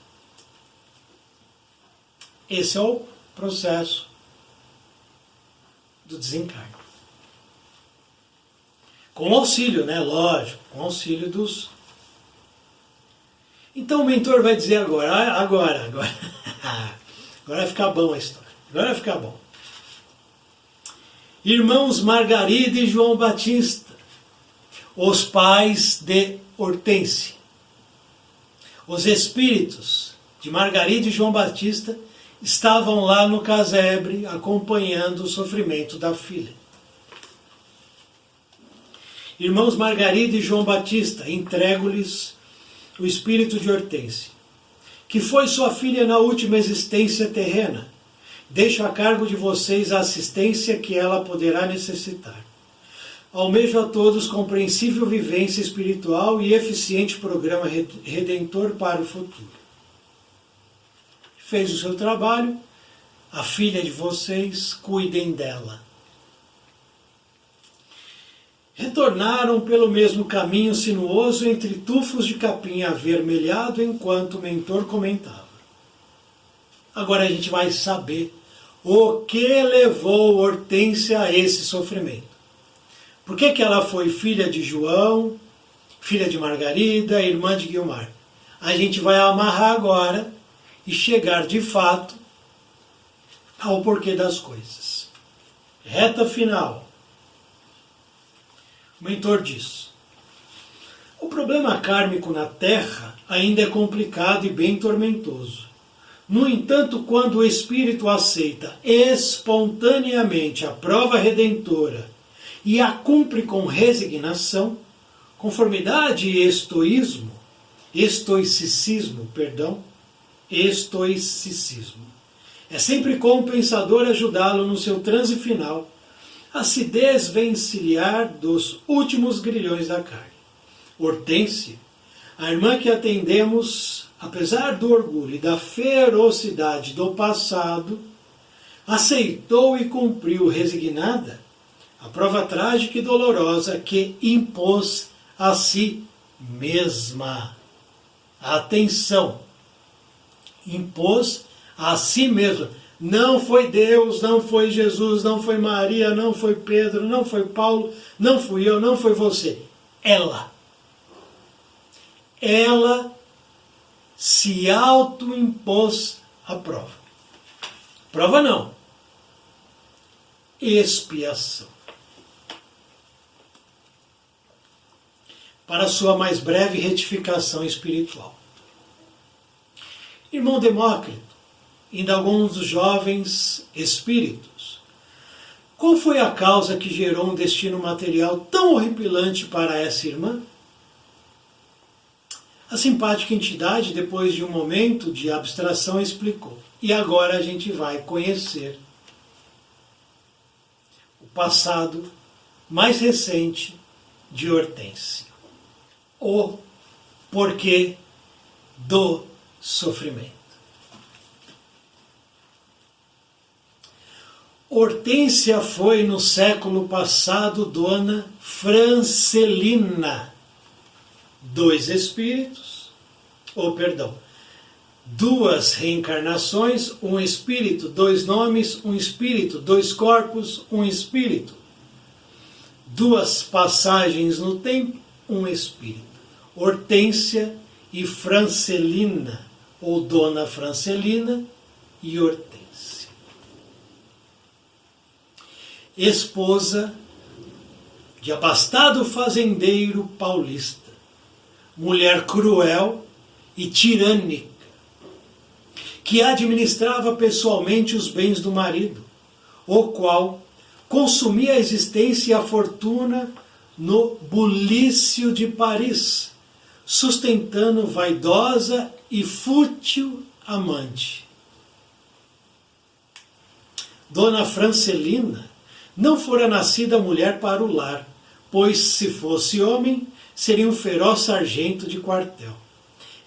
Esse é o processo do desencarne. Com auxílio, né? Lógico, com auxílio dos... Então o mentor vai dizer agora vai ficar bom a história. Agora vai ficar bom. Irmãos Margarida e João Batista, os pais de Hortência, os espíritos de Margarida e João Batista estavam lá no casebre acompanhando o sofrimento da filha. Irmãos Margarida e João Batista, entrego-lhes o espírito de Hortência, que foi sua filha na última existência terrena. Deixo a cargo de vocês a assistência que ela poderá necessitar. Almejo a todos compreensível vivência espiritual e eficiente programa redentor para o futuro. Fez o seu trabalho, a filha de vocês, cuidem dela. Retornaram pelo mesmo caminho sinuoso entre tufos de capim avermelhado enquanto o mentor comentava. Agora a gente vai saber o que levou Hortência a esse sofrimento. Por que ela foi filha de João, filha de Margarida, irmã de Guiomar? A gente vai amarrar agora e chegar de fato ao porquê das coisas. Reta final. O mentor diz: o problema kármico na Terra ainda é complicado e bem tormentoso. No entanto, quando o espírito aceita espontaneamente a prova redentora e a cumpre com resignação, conformidade e estoicismo, é sempre compensador ajudá-lo no seu transe final a se desvencilhar dos últimos grilhões da carne. Hortência, a irmã que atendemos, apesar do orgulho e da ferocidade do passado, aceitou e cumpriu resignada a prova trágica e dolorosa que impôs a si mesma. Atenção! Impôs a si mesma. Não foi Deus, não foi Jesus, não foi Maria, não foi Pedro, não foi Paulo, não fui eu, não foi você. Ela. Ela se autoimpôs a prova. Prova não. Expiação. Para sua mais breve retificação espiritual. Irmão Demócrito, indagou um dos jovens espíritos: qual foi a causa que gerou um destino material tão horripilante para essa irmã? A simpática entidade, depois de um momento de abstração, explicou. E agora a gente vai conhecer o passado mais recente de Hortência. O porquê do sofrimento. Hortência foi no século passado dona Francelina. Dois espíritos, duas reencarnações, um espírito, dois nomes, um espírito, dois corpos, um espírito. Duas passagens no tempo, um espírito. Hortência e Francelina, ou Dona Francelina e Hortência. Esposa de abastado fazendeiro paulista, mulher cruel e tirânica, que administrava pessoalmente os bens do marido, o qual consumia a existência e a fortuna no bulício de Paris, sustentando vaidosa e fútil amante. Dona Francelina não fora nascida mulher para o lar, pois se fosse homem, seria um feroz sargento de quartel.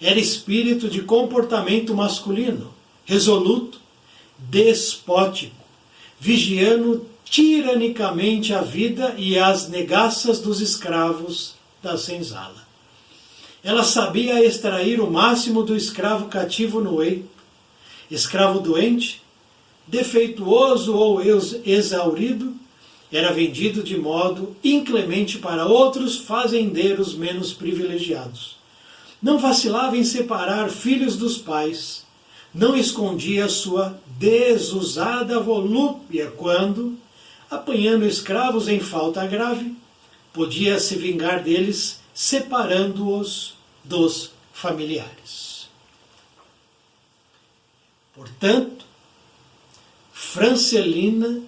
Era espírito de comportamento masculino, resoluto, despótico, vigiando tiranicamente a vida e as negaças dos escravos da senzala. Ela sabia extrair o máximo do escravo cativo no eito, escravo doente, defeituoso ou exaurido, era vendido de modo inclemente para outros fazendeiros menos privilegiados. Não vacilava em separar filhos dos pais, não escondia sua desusada volúpia quando, apanhando escravos em falta grave, podia se vingar deles separando-os dos familiares. Portanto, Francelina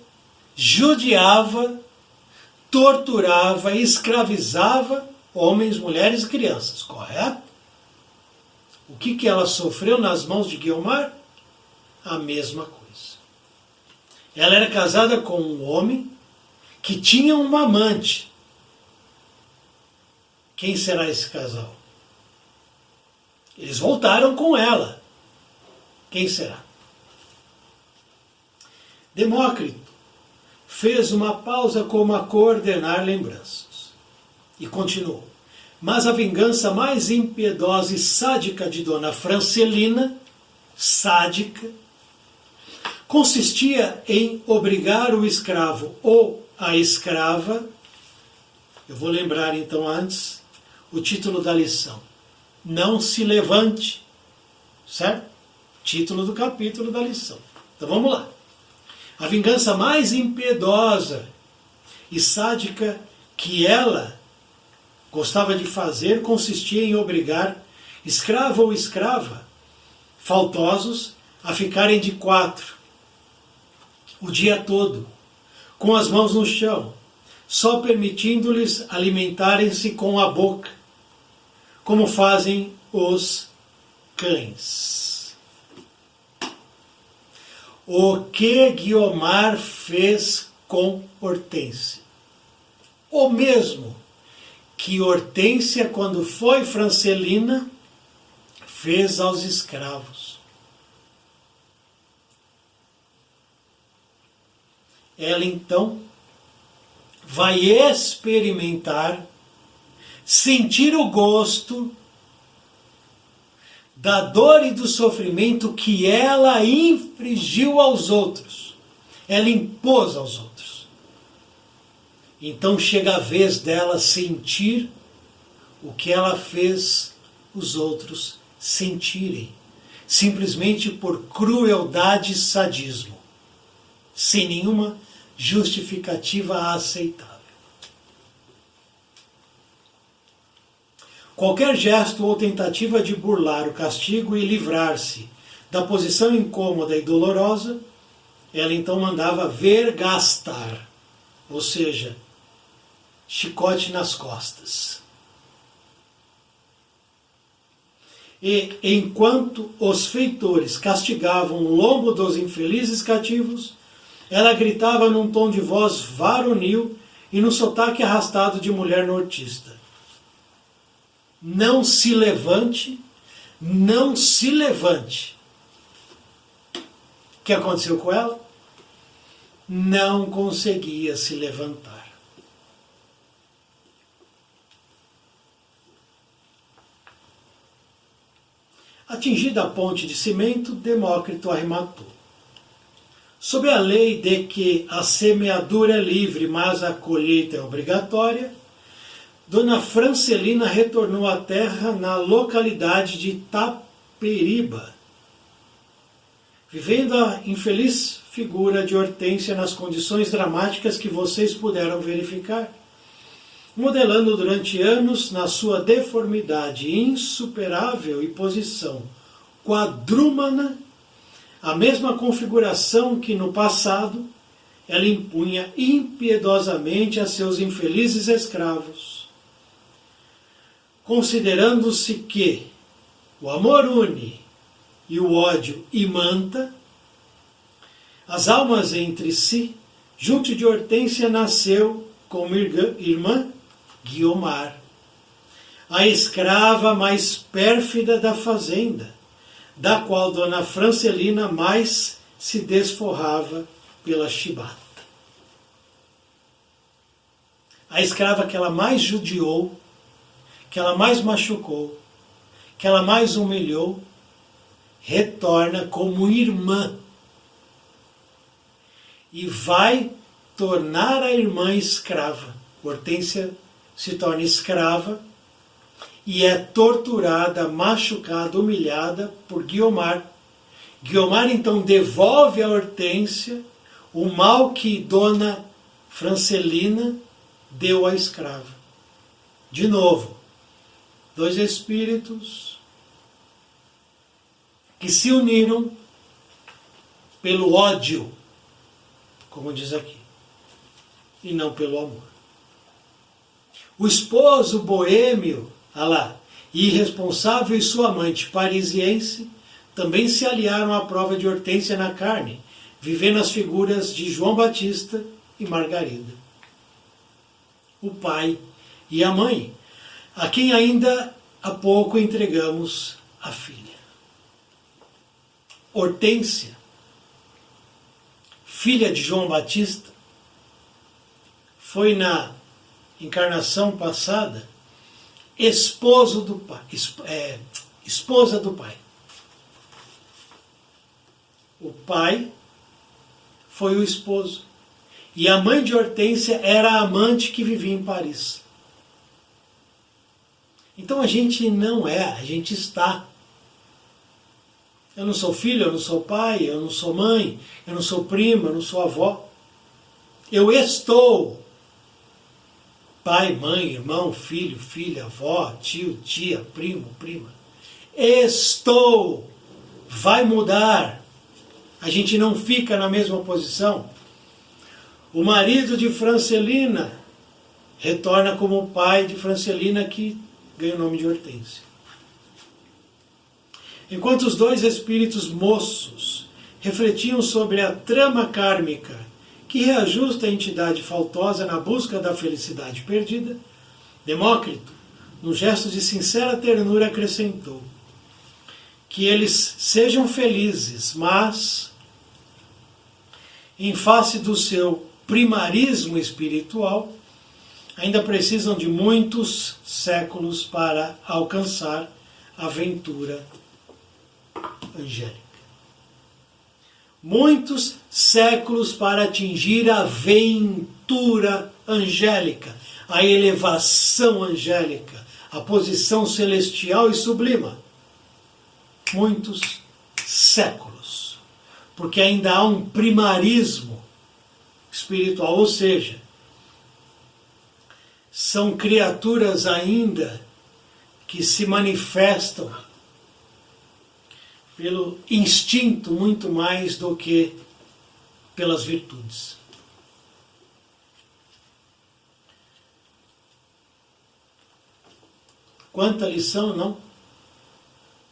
judiava, torturava e escravizava homens, mulheres e crianças, correto? O que ela sofreu nas mãos de Guiomar? A mesma coisa. Ela era casada com um homem que tinha uma amante. Quem será esse casal? Eles voltaram com ela. Quem será? Demócrito fez uma pausa como a coordenar lembranças e continuou. Mas a vingança mais impiedosa e sádica de Dona Francelina, sádica, consistia em obrigar o escravo ou a escrava, eu vou lembrar então antes o título da lição, não se levante, certo? Título do capítulo da lição. Então vamos lá. A vingança mais impiedosa e sádica que ela gostava de fazer consistia em obrigar escravo ou escrava faltosos a ficarem de quatro o dia todo, com as mãos no chão, só permitindo-lhes alimentarem-se com a boca, como fazem os cães. O que Guiomar fez com Hortência? O mesmo que Hortência, quando foi Francelina, fez aos escravos. Ela então vai experimentar, sentir o gosto da dor e do sofrimento que ela infligiu aos outros. Ela impôs aos outros. Então chega a vez dela sentir o que ela fez os outros sentirem, simplesmente por crueldade e sadismo, sem nenhuma justificativa aceitável. Qualquer gesto ou tentativa de burlar o castigo e livrar-se da posição incômoda e dolorosa, ela então mandava vergastar, ou seja, chicote nas costas. E enquanto os feitores castigavam o lombo dos infelizes cativos, ela gritava num tom de voz varonil e no sotaque arrastado de mulher nortista: não se levante, não se levante. O que aconteceu com ela? Não conseguia se levantar. Atingida a ponte de cimento, Demócrito arrematou. Sob a lei de que a semeadura é livre, mas a colheita é obrigatória, Dona Francelina retornou à terra na localidade de Taperiba, vivendo a infeliz figura de Hortência nas condições dramáticas que vocês puderam verificar, modelando durante anos, na sua deformidade insuperável e posição quadrúmana, a mesma configuração que no passado ela impunha impiedosamente a seus infelizes escravos, considerando-se que o amor une e o ódio imanta, as almas entre si, junto de Hortência nasceu como irmã Guiomar, a escrava mais pérfida da fazenda, da qual Dona Francelina mais se desforrava pela chibata. A escrava que ela mais judiou, que ela mais machucou, que ela mais humilhou, retorna como irmã e vai tornar a irmã escrava. Hortência se torna escrava e é torturada, machucada, humilhada por Guiomar. Guiomar então devolve a Hortência o mal que Dona Francelina deu à escrava. De novo, dois espíritos que se uniram pelo ódio, como diz aqui, e não pelo amor. O esposo boêmio, irresponsável, e sua amante parisiense também se aliaram à prova de Hortência na carne, vivendo as figuras de João Batista e Margarida. O pai e a mãe, a quem ainda há pouco entregamos a filha. Hortência, filha de João Batista, foi na encarnação passada esposa do pai. O pai foi o esposo. E a mãe de Hortência era a amante que vivia em Paris. Então a gente não é, a gente está. Eu não sou filho, eu não sou pai, eu não sou mãe, eu não sou prima, eu não sou avó. Eu estou. Pai, mãe, irmão, filho, filha, avó, tio, tia, primo, prima. Estou. Vai mudar. A gente não fica na mesma posição. O marido de Francelina retorna como o pai de Francelina, que ganha o nome de Hortência. Enquanto os dois espíritos moços refletiam sobre a trama kármica que reajusta a entidade faltosa na busca da felicidade perdida, Demócrito, num gesto de sincera ternura, acrescentou: que eles sejam felizes, mas, em face do seu primarismo espiritual, ainda precisam de muitos séculos para alcançar a ventura angélica. Muitos séculos para atingir a ventura angélica, a elevação angélica, a posição celestial e sublima. Muitos séculos. Porque ainda há um primarismo espiritual, ou seja, são criaturas ainda que se manifestam pelo instinto muito mais do que pelas virtudes. Quanta lição, não?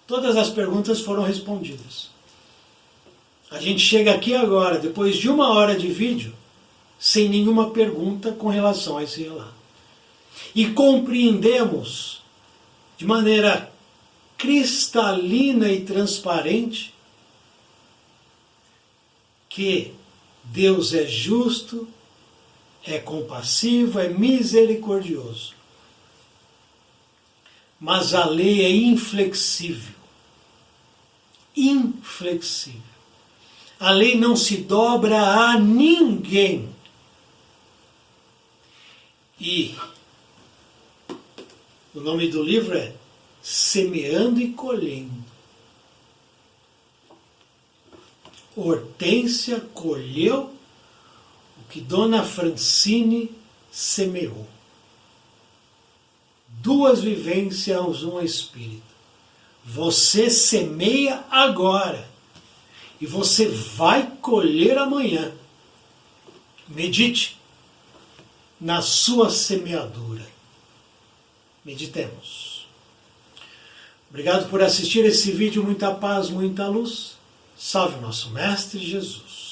Todas as perguntas foram respondidas. A gente chega aqui agora, depois de 1 hora de vídeo, sem nenhuma pergunta com relação a esse relato. E compreendemos de maneira cristalina e transparente que Deus é justo, é compassivo, é misericordioso. Mas a lei é inflexível. Inflexível. A lei não se dobra a ninguém. E o nome do livro é Semeando e Colhendo. Hortência colheu o que Dona Francine semeou. 2 vivências, um espírito. Você semeia agora e você vai colher amanhã. Medite na sua semeadura. Meditemos. Obrigado por assistir esse vídeo. Muita paz, muita luz. Salve o nosso Mestre Jesus.